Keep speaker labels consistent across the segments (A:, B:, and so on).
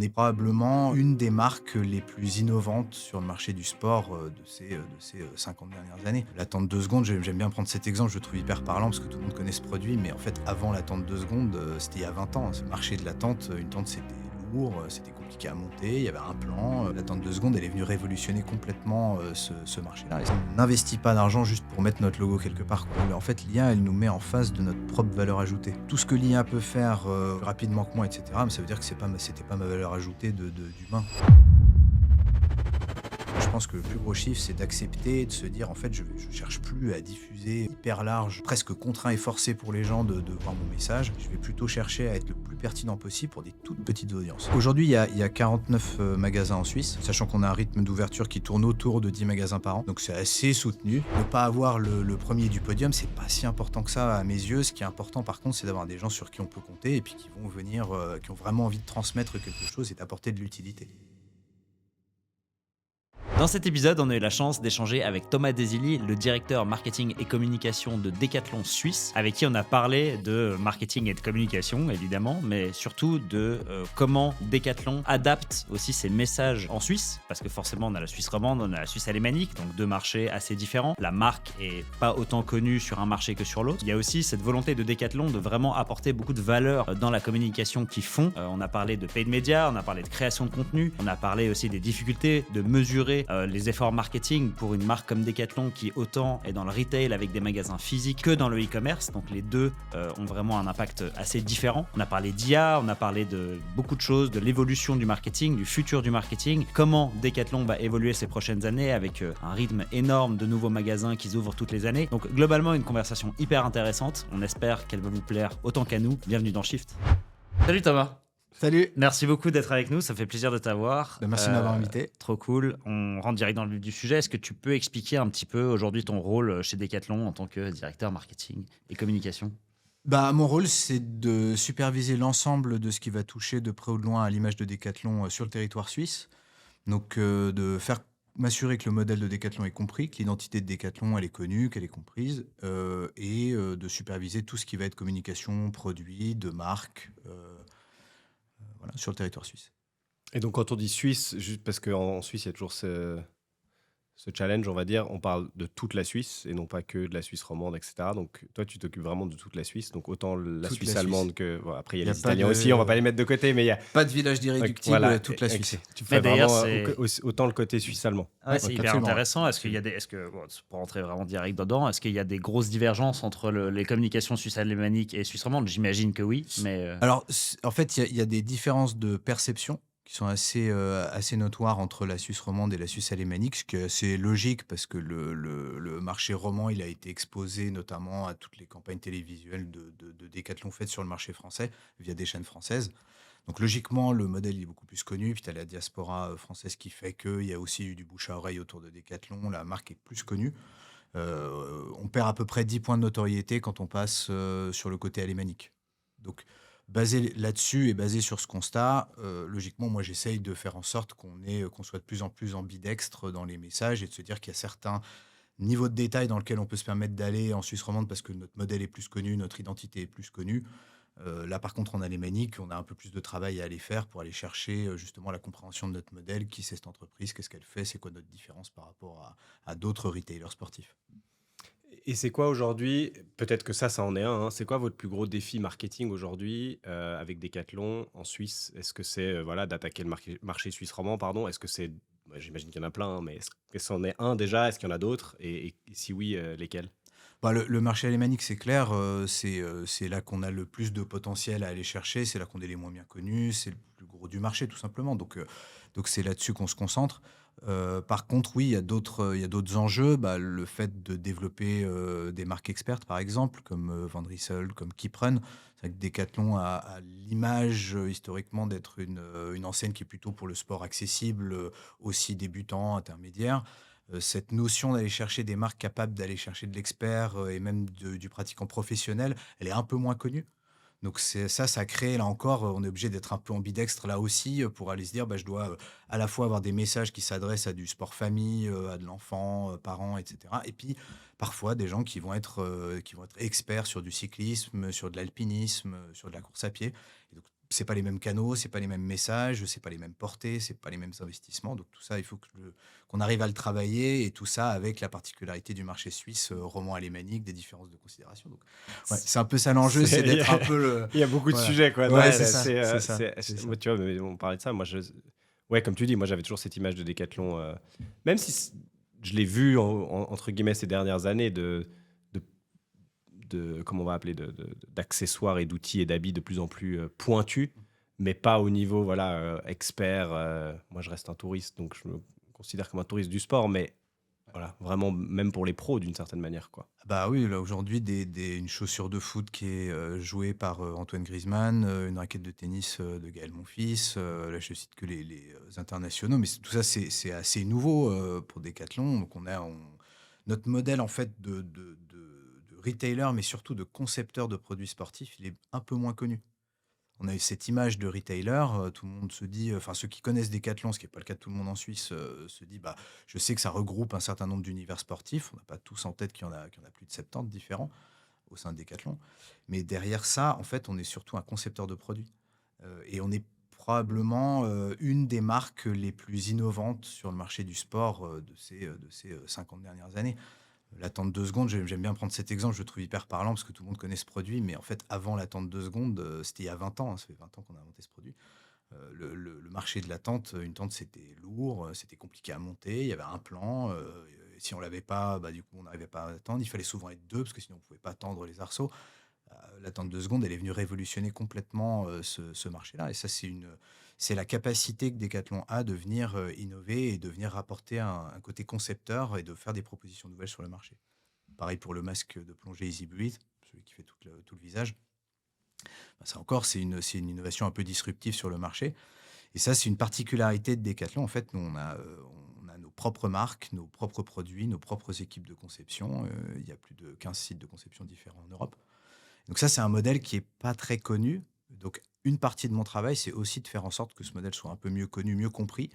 A: est probablement une des marques les plus innovantes sur le marché du sport de ces 50 dernières années. La tente 2 secondes, j'aime bien prendre cet exemple, je le trouve hyper parlant parce que tout le monde connaît ce produit, mais en fait, avant la tente 2 secondes, c'était il y a 20 ans. Ce marché de la tente, une tente, c'était lourd, c'était compliqué à monter, il y avait un plan. La tente 2 secondes, elle est venue révolutionner complètement ce marché-là. Et on n'investit pas d'argent juste pour mettre notre logo quelque part, quoi. En fait, l'IA, elle nous met en face de notre propre valeur ajoutée. Tout ce que l'IA peut faire plus rapidement que moi, etc., mais ça veut dire que c'était pas ma valeur ajoutée d'humain. Je pense que le plus gros chiffre, c'est d'accepter, de se dire, en fait, je cherche plus à diffuser hyper large, presque contraint et forcé pour les gens de voir mon message. Je vais plutôt chercher à être le plus pertinent possible pour des toutes petites audiences. Aujourd'hui, il y a 49 magasins en Suisse, sachant qu'on a un rythme d'ouverture qui tourne autour de 10 magasins par an. Donc c'est assez soutenu. Ne pas avoir le premier du podium, c'est pas si important que ça à mes yeux. Ce qui est important, par contre, c'est d'avoir des gens sur qui on peut compter et puis qui vont venir, qui ont vraiment envie de transmettre quelque chose et d'apporter de l'utilité.
B: Dans cet épisode, on a eu la chance d'échanger avec Thomas Desilly, le directeur marketing et communication de Decathlon Suisse, avec qui on a parlé de marketing et de communication, évidemment, mais surtout de comment Decathlon adapte aussi ses messages en Suisse, parce que forcément, on a la Suisse romande, on a la Suisse alémanique, donc deux marchés assez différents. La marque est pas autant connue sur un marché que sur l'autre. Il y a aussi cette volonté de Decathlon de vraiment apporter beaucoup de valeur dans la communication qu'ils font. On a parlé de paid media, on a parlé de création de contenu, on a parlé aussi des difficultés de mesurer les efforts marketing pour une marque comme Decathlon qui autant est dans le retail avec des magasins physiques que dans le e-commerce. Donc les deux ont vraiment un impact assez différent. On a parlé d'IA, on a parlé de beaucoup de choses, de l'évolution du marketing, du futur du marketing, comment Decathlon va évoluer ces prochaines années avec un rythme énorme de nouveaux magasins qui s'ouvrent toutes les années. Donc globalement, une conversation hyper intéressante. On espère qu'elle va vous plaire autant qu'à nous. Bienvenue dans Shift. Salut Thomas.
A: Salut.
B: Merci beaucoup d'être avec nous, ça fait plaisir de t'avoir.
A: Merci de m'avoir invité.
B: Trop cool. On rentre direct dans le vif du sujet. Est-ce que tu peux expliquer un petit peu aujourd'hui ton rôle chez Decathlon en tant que directeur marketing et communication ?
A: Mon rôle, c'est de superviser l'ensemble de ce qui va toucher de près ou de loin à l'image de Decathlon sur le territoire suisse. Donc, de m'assurer que le modèle de Decathlon est compris, que l'identité de Decathlon, elle est connue, qu'elle est comprise, et de superviser tout ce qui va être communication, produit, de marque, voilà, sur le territoire suisse.
C: Et donc, quand on dit Suisse, juste parce qu'en Suisse, il y a toujours ce challenge, on va dire, on parle de toute la Suisse et non pas que de la Suisse romande, etc. Donc, toi, tu t'occupes vraiment de toute la Suisse, donc autant la
A: Toute
C: Suisse
A: la
C: allemande
A: Suisse.
C: que. Bon, après, il y
A: Il y
C: a
A: a
C: les
A: pas
C: Italiens
A: de-
C: aussi, on va pas les mettre de côté, mais il y a.
A: Pas de village d'irréductible,
C: Voilà,
A: toute la Suisse.
C: Tu
B: Mais
C: fais
B: d'ailleurs,
C: vraiment autant le côté suisse-allemand.
B: Ouais, c'est
A: Ouais,
B: hyper
A: absolument.
B: intéressant. Pour rentrer vraiment direct dedans, est-ce qu'il y a des grosses divergences entre les communications suisse-alémaniques et suisse-romande ? J'imagine que oui, mais
A: Alors, en fait, il y a des différences de perception qui sont assez notoires entre la Suisse romande et la Suisse alémanique, ce qui est assez logique parce que le marché roman, il a été exposé notamment à toutes les campagnes télévisuelles de Decathlon faites sur le marché français via des chaînes françaises. Donc logiquement, le modèle il est beaucoup plus connu. Puis tu as la diaspora française qui fait qu'il y a aussi eu du bouche à oreille autour de Decathlon. La marque est plus connue. On perd à peu près 10 points de notoriété quand on passe sur le côté alémanique. Donc, basé là-dessus et basé sur ce constat, logiquement, moi, j'essaye de faire en sorte qu'on soit de plus en plus ambidextre dans les messages et de se dire qu'il y a certains niveaux de détail dans lesquels on peut se permettre d'aller en Suisse romande parce que notre modèle est plus connu, notre identité est plus connue. Là, par contre, en alémanique, on a un peu plus de travail à aller faire pour aller chercher justement la compréhension de notre modèle, qui c'est cette entreprise, qu'est-ce qu'elle fait, c'est quoi notre différence par rapport à d'autres retailers sportifs.
C: Et c'est quoi aujourd'hui, peut-être que ça en est un, hein, c'est quoi votre plus gros défi marketing aujourd'hui avec Decathlon en Suisse? Est-ce que c'est voilà, d'attaquer le marché suisse romand, pardon? Est-ce que c'est, j'imagine qu'il y en a plein, hein, mais est-ce que c'en est un déjà? Est-ce qu'il y en a d'autres? Et si oui, lesquels?
A: Le marché alémanique, c'est clair, c'est là qu'on a le plus de potentiel à aller chercher, c'est là qu'on est les moins bien connus, c'est le plus gros du marché tout simplement, donc c'est là-dessus qu'on se concentre. Par contre, oui, il y a d'autres enjeux, le fait de développer des marques expertes, par exemple, comme Van Rysel, comme Keeprun. C'est vrai que Decathlon a l'image historiquement d'être une enseigne qui est plutôt pour le sport accessible, aussi débutant, intermédiaire. Cette notion d'aller chercher des marques capables d'aller chercher de l'expert et même du pratiquant professionnel, elle est un peu moins connue. Donc ça crée, là encore, on est obligé d'être un peu ambidextre là aussi pour aller se dire, je dois à la fois avoir des messages qui s'adressent à du sport famille, à de l'enfant, parents, etc. Et puis parfois des gens qui vont être experts sur du cyclisme, sur de l'alpinisme, sur de la course à pied. Et donc c'est pas les mêmes canaux, c'est pas les mêmes messages, c'est pas les mêmes portées, c'est pas les mêmes investissements. Donc tout ça, il faut qu'on arrive à le travailler et tout ça avec la particularité du marché suisse, roman alémanique, des différences de considération. Donc ouais, c'est un peu ça l'enjeu, c'est
C: Il y
A: d'être un
C: a,
A: peu le
C: il y a beaucoup de
A: voilà.
C: sujets, quoi.
A: Ouais,
C: Ouais,
A: c'est ça, c'est ça, c'est ça.
C: moi, tu vois, mais on parlait de ça. Moi, ouais, comme tu dis, moi, j'avais toujours cette image de Decathlon, même si je l'ai vu, entre guillemets, ces dernières années, de, comment on va appeler, d'accessoires et d'outils et d'habits de plus en plus pointus, mais pas au niveau, voilà, expert. Moi, je reste un touriste, donc je me considère comme un touriste du sport, mais voilà, vraiment, même pour les pros, d'une certaine manière, quoi.
A: Bah oui, là aujourd'hui, une chaussure de foot qui est jouée par Antoine Griezmann, une raquette de tennis de Gaël Monfils. Là, je cite que les internationaux, mais tout ça, c'est assez nouveau pour Decathlon. Donc, notre modèle en fait de retailer, mais surtout de concepteur de produits sportifs, il est un peu moins connu. On a eu cette image de retailer, tout le monde se dit, enfin ceux qui connaissent Decathlon, ce qui n'est pas le cas de tout le monde en Suisse, se dit bah, je sais que ça regroupe un certain nombre d'univers sportifs. On n'a pas tous en tête qu'il y en a plus de 70 différents au sein de Decathlon. Mais derrière ça, en fait, on est surtout un concepteur de produits. Et on est probablement une des marques les plus innovantes sur le marché du sport de ces 50 dernières années. L'attente 2 secondes, j'aime bien prendre cet exemple, je le trouve hyper parlant parce que tout le monde connaît ce produit, mais en fait, avant l'attente 2 secondes, c'était il y a 20 ans, hein, ça fait 20 ans qu'on a inventé ce produit. Le marché de l'attente, une tente, c'était lourd, c'était compliqué à monter, il y avait un plan. Si on l'avait pas, bah, du coup, on n'arrivait pas à attendre. Il fallait souvent être deux parce que sinon, on ne pouvait pas tendre les arceaux. L'attente 2 secondes, elle est venue révolutionner complètement ce marché-là. Et ça, c'est la capacité que Decathlon a de venir innover et de venir rapporter un côté concepteur et de faire des propositions nouvelles sur le marché. Pareil pour le masque de plongée Easy Breathe, celui qui fait tout le visage. Ben, ça encore, c'est une innovation un peu disruptive sur le marché. Et ça, c'est une particularité de Decathlon. En fait, nous, on a nos propres marques, nos propres produits, nos propres équipes de conception. Il y a plus de 15 sites de conception différents en Europe. Donc ça, c'est un modèle qui n'est pas très connu. Donc une partie de mon travail, c'est aussi de faire en sorte que ce modèle soit un peu mieux connu, mieux compris,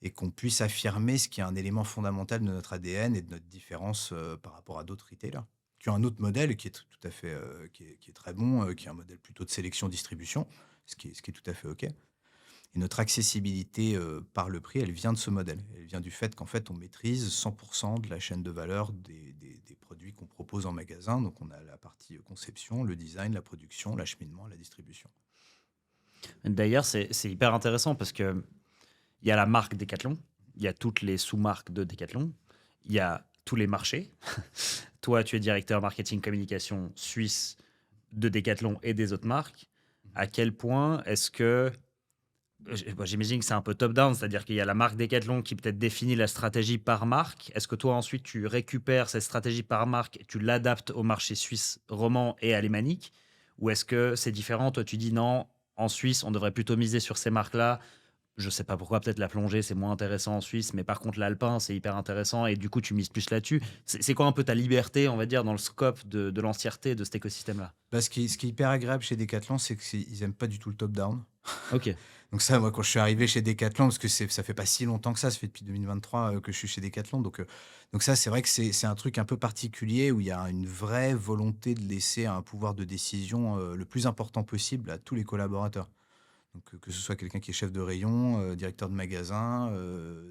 A: et qu'on puisse affirmer ce qui est un élément fondamental de notre ADN et de notre différence par rapport à d'autres retailers, qui ont un autre modèle qui est tout à fait, qui est très bon, qui est un modèle plutôt de sélection-distribution, ce qui est tout à fait OK. Et notre accessibilité par le prix, elle vient de ce modèle. Elle vient du fait qu'en fait, on maîtrise 100% de la chaîne de valeur des produits qu'on propose en magasin. Donc, on a la partie conception, le design, la production, l'acheminement, la distribution.
B: D'ailleurs, c'est hyper intéressant parce que il y a la marque Decathlon, il y a toutes les sous-marques de Decathlon, il y a tous les marchés. Toi, tu es directeur marketing communication suisse de Decathlon et des autres marques. À quel point est-ce que j'imagine que c'est un peu top-down, c'est-à-dire qu'il y a la marque Decathlon qui peut-être définit la stratégie par marque. Est-ce que toi, ensuite, tu récupères cette stratégie par marque et tu l'adaptes au marché suisse roman et alémanique? Ou est-ce que c'est différent? Toi, tu dis non, en Suisse, on devrait plutôt miser sur ces marques-là. Je sais pas pourquoi, peut-être la plongée, c'est moins intéressant en Suisse, mais par contre, l'alpin, c'est hyper intéressant et du coup, tu mises plus là-dessus. C'est quoi un peu ta liberté, on va dire, dans le scope de l'entièreté de cet écosystème-là?
A: Bah, ce qui est hyper agréable chez Decathlon, c'est qu'ils n'aiment pas du tout le top-down.
B: Ok.
A: Donc ça, moi, quand je suis arrivé chez Decathlon, parce que ça fait pas si longtemps que ça fait depuis 2023 que je suis chez Decathlon. Donc ça, c'est vrai que c'est un truc un peu particulier où il y a une vraie volonté de laisser un pouvoir de décision le plus important possible à tous les collaborateurs. Donc que ce soit quelqu'un qui est chef de rayon, directeur de magasin,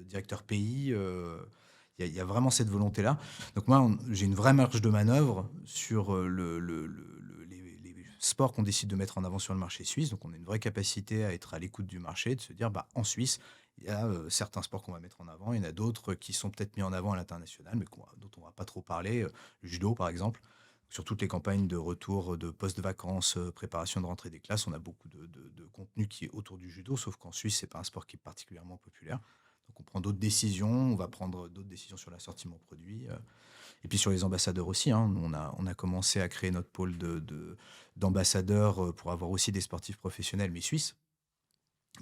A: directeur pays, il y a vraiment cette volonté-là. Donc moi, j'ai une vraie marge de manœuvre sur les sports qu'on décide de mettre en avant sur le marché suisse. Donc on a une vraie capacité à être à l'écoute du marché, de se dire, bah, en Suisse, il y a certains sports qu'on va mettre en avant, il y en a d'autres qui sont peut-être mis en avant à l'international, mais dont on ne va pas trop parler. Le judo, par exemple. Sur toutes les campagnes de retour, de post-vacances, préparation de rentrée des classes, on a beaucoup de contenu qui est autour du judo, sauf qu'en Suisse, c'est pas un sport qui est particulièrement populaire. Donc on prend d'autres décisions, on va prendre d'autres décisions sur l'assortiment produit. Et puis sur les ambassadeurs aussi, hein, on a commencé à créer notre pôle d'ambassadeurs pour avoir aussi des sportifs professionnels, mais suisses.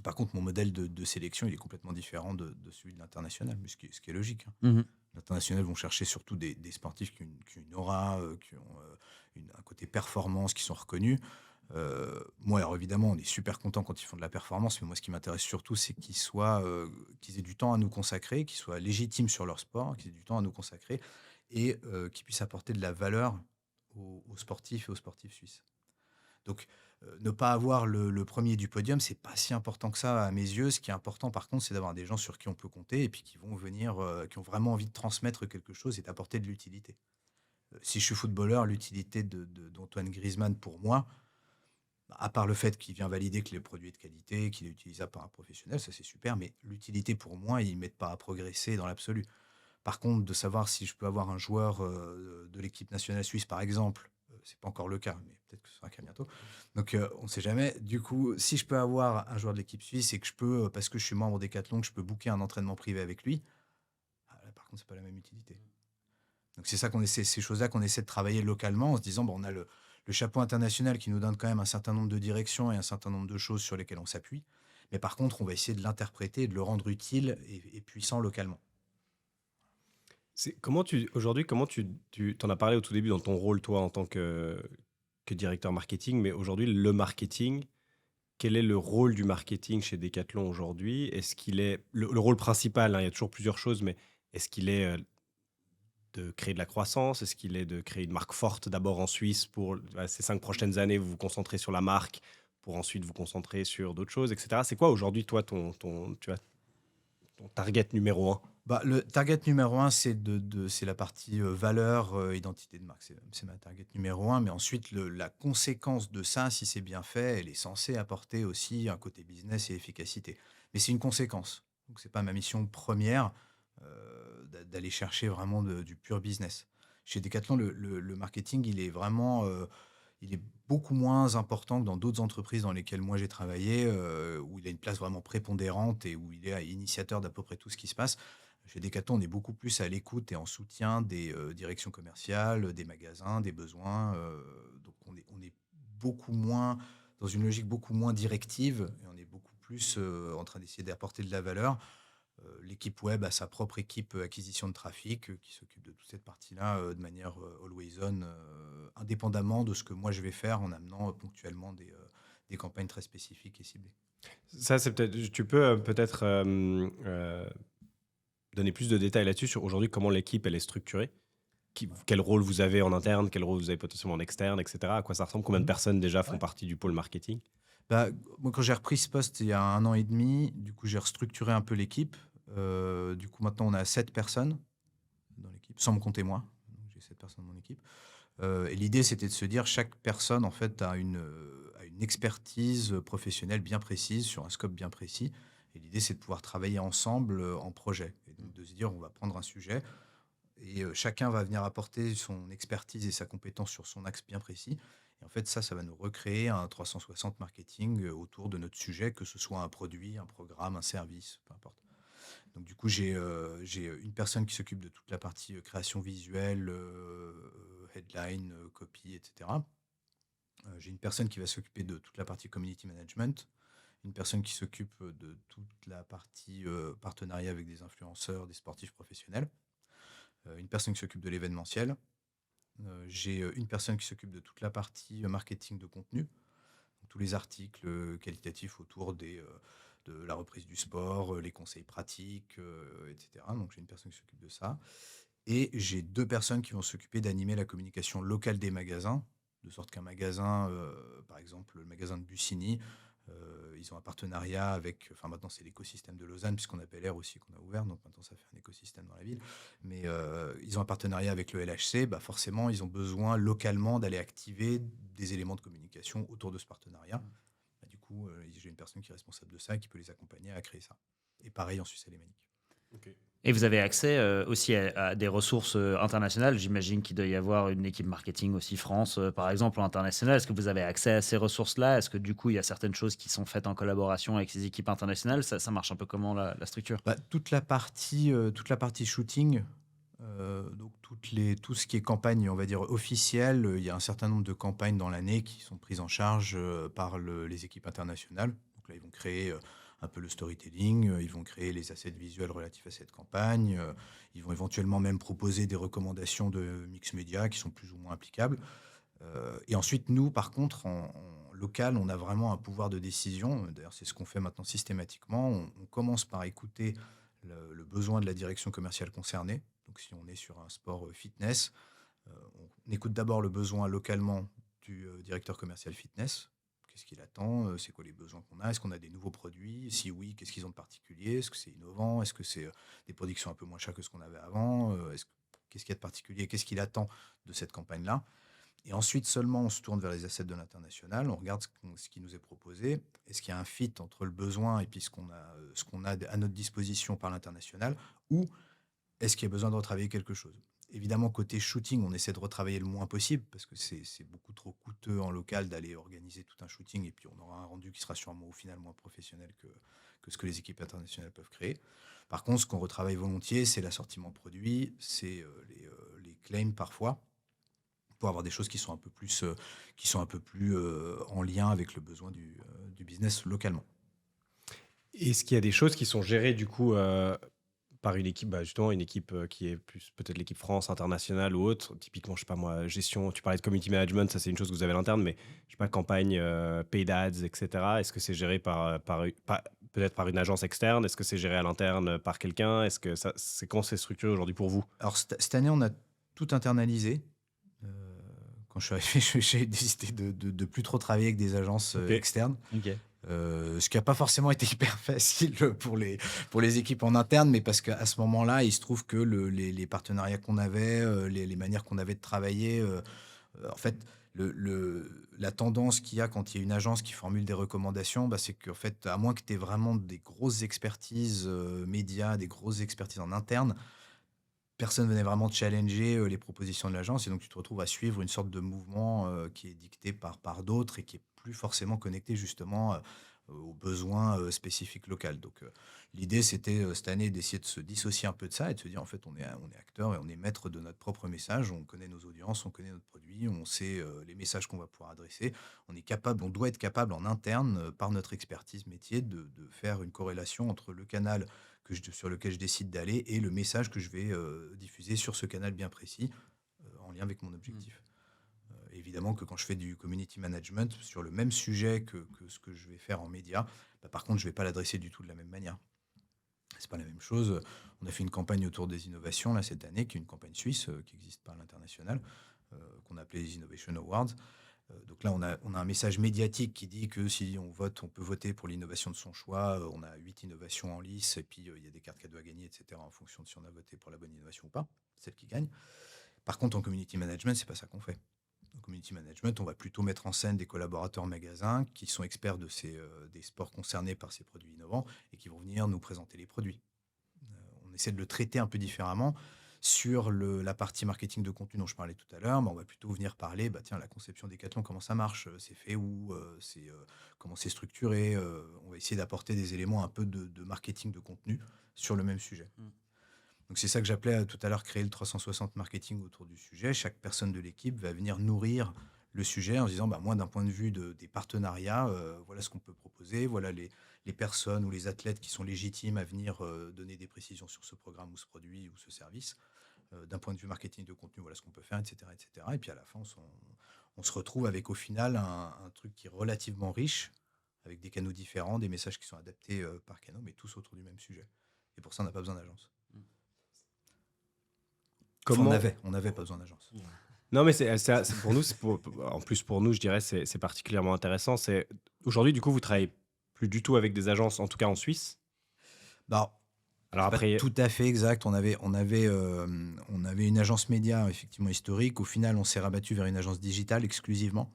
A: Par contre, mon modèle de sélection, il est complètement différent de celui de l'international, mais ce qui est logique, hein.
B: Mhm.
A: L'international vont chercher surtout des sportifs qui ont une aura, qui ont un côté performance, qui sont reconnus. Moi, alors évidemment, on est super content quand ils font de la performance, mais moi, ce qui m'intéresse surtout, c'est qu'ils aient du temps à nous consacrer, qu'ils soient légitimes sur leur sport, qu'ils aient du temps à nous consacrer et qu'ils puissent apporter de la valeur aux sportifs et aux sportifs suisses. Donc, Ne pas avoir le 1er du podium, c'est pas si important que ça à mes yeux. Ce qui est important par contre, c'est d'avoir des gens sur qui on peut compter et puis qui vont venir, qui ont vraiment envie de transmettre quelque chose et d'apporter de l'utilité. Si je suis footballeur, l'utilité d'Antoine Griezmann pour moi, à part le fait qu'il vient valider que les produits est de qualité, qu'il est utilisable par un professionnel, ça c'est super, mais l'utilité pour moi, ils ne m'aident pas à progresser dans l'absolu. Par contre, de savoir si je peux avoir un joueur de l'équipe nationale suisse, par exemple, c'est pas encore le cas, mais peut-être que ce sera le cas bientôt. Donc, on ne sait jamais. Du coup, si je peux avoir un joueur de l'équipe suisse et que je peux, parce que je suis membre Decathlon, que je peux booker un entraînement privé avec lui, là, par contre, c'est pas la même utilité. Donc, c'est ça qu'on essaie, ces choses-là qu'on essaie de travailler localement en se disant, bon, on a le chapeau international qui nous donne quand même un certain nombre de directions et un certain nombre de choses sur lesquelles on s'appuie. Mais par contre, on va essayer de l'interpréter et de le rendre utile et puissant localement.
C: Aujourd'hui, tu t'en as parlé au tout début dans ton rôle, toi, en tant que directeur marketing, mais aujourd'hui, le marketing, quel est le rôle du marketing chez Decathlon aujourd'hui? Est-ce qu'il est le rôle principal, hein, il y a toujours plusieurs choses, mais est-ce qu'il est de créer de la croissance? Est-ce qu'il est de créer une marque forte d'abord en Suisse pour ces 5 prochaines années, vous vous concentrez sur la marque pour ensuite vous concentrer sur d'autres choses, etc. C'est quoi aujourd'hui, toi, ton target numéro un?
A: Bah, le target numéro un, c'est la partie valeur, identité de marque. C'est ma target numéro un. Mais ensuite, la conséquence de ça, si c'est bien fait, elle est censée apporter aussi un côté business et efficacité. Mais c'est une conséquence. Donc, c'est pas ma mission première d'aller chercher vraiment du pur business. Chez Decathlon, le marketing, il est beaucoup moins important que dans d'autres entreprises dans lesquelles moi j'ai travaillé, où il a une place vraiment prépondérante et où il est initiateur d'à peu près tout ce qui se passe. Chez Decathlon, on est beaucoup plus à l'écoute et en soutien des directions commerciales, des magasins, des besoins. Donc on est beaucoup moins dans une logique beaucoup moins directive et on est beaucoup plus en train d'essayer d'apporter de la valeur. L'équipe web a sa propre équipe acquisition de trafic qui s'occupe de toute cette partie-là de manière always on, indépendamment de ce que moi je vais faire en amenant ponctuellement des campagnes très spécifiques et ciblées.
C: Ça, c'est peut-être, tu peux peut-être donner plus de détails là-dessus sur aujourd'hui comment l'équipe elle est structurée, quel rôle vous avez en interne, quel rôle vous avez potentiellement en externe, etc. À quoi ça ressemble, combien de personnes déjà font
A: Ouais.
C: partie du pôle marketing?
A: Bah, moi, quand j'ai repris ce poste il y a 1 an et demi, du coup, j'ai restructuré un peu l'équipe. Du coup, maintenant, on a 7 personnes dans l'équipe, sans me compter moi. Donc, j'ai 7 personnes dans mon équipe. Et l'idée, c'était de se dire, chaque personne, en fait, a une expertise professionnelle bien précise, sur un scope bien précis. Et l'idée, c'est de pouvoir travailler ensemble en projet. Et donc, de se dire, on va prendre un sujet et chacun va venir apporter son expertise et sa compétence sur son axe bien précis. Et en fait, ça va nous recréer un 360 marketing autour de notre sujet, que ce soit un produit, un programme, un service, peu importe. Donc du coup, j'ai une personne qui s'occupe de toute la partie création visuelle, headline, copy, etc. J'ai une personne qui va s'occuper de toute la partie community management, une personne qui s'occupe de toute la partie partenariat avec des influenceurs, des sportifs professionnels, une personne qui s'occupe de l'événementiel. J'ai une personne qui s'occupe de toute la partie marketing de contenu, donc tous les articles qualitatifs autour de la reprise du sport, les conseils pratiques, etc. Donc j'ai une personne qui s'occupe de ça. Et j'ai 2 personnes qui vont s'occuper d'animer la communication locale des magasins, de sorte qu'un magasin, par exemple le magasin de Bussigny, ils ont un partenariat avec, enfin maintenant c'est l'écosystème de Lausanne, puisqu'on a Bel Air aussi qu'on a ouvert, donc maintenant ça fait un écosystème dans la ville. Mais ils ont un partenariat avec le LHC, bah forcément ils ont besoin localement d'aller activer des éléments de communication autour de ce partenariat. Bah, du coup, j'ai une personne qui est responsable de ça et qui peut les accompagner à créer ça. Et pareil en Suisse alémanique.
C: Ok.
B: Et vous avez accès aussi à des ressources internationales. J'imagine qu'il doit y avoir une équipe marketing aussi France, par exemple, internationale. Est-ce que vous avez accès à ces ressources-là? Est-ce que du coup, il y a certaines choses qui sont faites en collaboration avec ces équipes internationales? Ça marche un peu comment la structure?
A: Bah, toute la partie shooting, donc tout ce qui est campagne, on va dire officielle, il y a un certain nombre de campagnes dans l'année qui sont prises en charge par les équipes internationales. Donc là, ils vont créer un peu le storytelling, ils vont créer les assets visuels relatifs à cette campagne, ils vont éventuellement même proposer des recommandations de mix média qui sont plus ou moins applicables. Et ensuite, nous, par contre, en local, on a vraiment un pouvoir de décision. D'ailleurs, c'est ce qu'on fait maintenant systématiquement. On commence par écouter le besoin de la direction commerciale concernée. Donc, si on est sur un sport fitness, on écoute d'abord le besoin localement du directeur commercial fitness. qu'est-ce qu'il attend, c'est quoi les besoins qu'on a, est-ce qu'on a des nouveaux produits, si oui, qu'est-ce qu'ils ont de particulier, est-ce que c'est innovant, est-ce que c'est des produits qui sont un peu moins chers que ce qu'on avait avant, qu'est-ce qu'il y a de particulier, qu'est-ce qu'il attend de cette campagne-là. Et ensuite seulement, on se tourne vers les assets de l'international, on regarde ce qui nous est proposé, est-ce qu'il y a un fit entre le besoin et puis ce qu'on a à notre disposition par l'international, ou est-ce qu'il y a besoin de retravailler quelque chose. Évidemment, côté shooting, on essaie de retravailler le moins possible parce que c'est beaucoup trop coûteux en local d'aller organiser tout un shooting et puis on aura un rendu qui sera sûrement au final moins professionnel que ce que les équipes internationales peuvent créer. Par contre, ce qu'on retravaille volontiers, c'est l'assortiment produit, c'est les claims parfois, pour avoir des choses qui sont un peu plus en lien avec le besoin du business localement.
C: Est-ce qu'il y a des choses qui sont gérées du coup par une équipe, justement une équipe qui est plus peut-être l'équipe France internationale ou autre, typiquement je sais pas moi, gestion, tu parlais de community management, ça c'est une chose que vous avez à l'interne, mais je sais pas, campagne, paid ads, etc. Est-ce que c'est géré peut-être par une agence externe? Est-ce que c'est géré à l'interne par quelqu'un? Est-ce que c'est comment c'est structuré aujourd'hui pour vous?
A: Alors cette année, on a tout internalisé. Quand je suis arrivé, j'ai décidé de plus trop travailler avec des agences
C: Ok.
A: externes.
B: Ok.
A: Ce qui n'a pas forcément été hyper facile pour les équipes en interne, mais parce qu'à ce moment-là, il se trouve que les partenariats qu'on avait, les manières qu'on avait de travailler, en fait, la tendance qu'il y a quand il y a une agence qui formule des recommandations, c'est qu'en fait, à moins que tu aies vraiment des grosses expertises médias, des grosses expertises en interne, personne venait vraiment challenger les propositions de l'agence et donc tu te retrouves à suivre une sorte de mouvement qui est dicté par d'autres et qui est plus forcément connecté justement aux besoins spécifiques locaux. Donc l'idée c'était cette année d'essayer de se dissocier un peu de ça et de se dire en fait on est acteur et on est maître de notre propre message, on connaît nos audiences, on connaît notre produit, on sait les messages qu'on va pouvoir adresser, on doit être capable en interne par notre expertise métier de faire une corrélation entre le canal sur lequel je décide d'aller et le message que je vais diffuser sur ce canal bien précis en lien avec mon objectif. Évidemment que quand je fais du community management sur le même sujet que ce que je vais faire en média, par contre, je ne vais pas l'adresser du tout de la même manière. C'est pas la même chose. On a fait une campagne autour des innovations là, cette année, qui est une campagne suisse qui existe par l'international, qu'on a appelée les Innovation Awards. Donc là, on a un message médiatique qui dit que si on vote, on peut voter pour l'innovation de son choix. On a 8 innovations en lice et puis il y a des cartes cadeaux à gagner, etc. en fonction de si on a voté pour la bonne innovation ou pas, celle qui gagne. Par contre, en community management, c'est pas ça qu'on fait. En community management, on va plutôt mettre en scène des collaborateurs magasins qui sont experts des sports concernés par ces produits innovants et qui vont venir nous présenter les produits. On essaie de le traiter un peu différemment. Sur la partie marketing de contenu dont je parlais tout à l'heure, on va plutôt venir parler, la conception Decathlon, comment ça marche, c'est fait où, comment c'est structuré. On va essayer d'apporter des éléments un peu de marketing de contenu sur le même sujet. Donc c'est ça que j'appelais tout à l'heure créer le 360 marketing autour du sujet. Chaque personne de l'équipe va venir nourrir le sujet en se disant, moi d'un point de vue des partenariats, voilà ce qu'on peut proposer, voilà les personnes ou les athlètes qui sont légitimes à venir donner des précisions sur ce programme ou ce produit ou ce service. D'un point de vue marketing de contenu, voilà ce qu'on peut faire, etc., etc. Et puis à la fin, on se retrouve avec au final un truc qui est relativement riche, avec des canaux différents, des messages qui sont adaptés par canaux, mais tous autour du même sujet. Et pour ça, on n'a pas besoin d'agence.
C: Comment
A: on n'avait pas besoin d'agence.
C: Non, mais pour nous, en plus pour nous, je dirais, c'est particulièrement intéressant. Aujourd'hui, du coup, vous travaillez plus du tout avec des agences, en tout cas en Suisse.
A: Alors après, tout à fait exact. On avait une agence média effectivement historique. Au final, on s'est rabattu vers une agence digitale exclusivement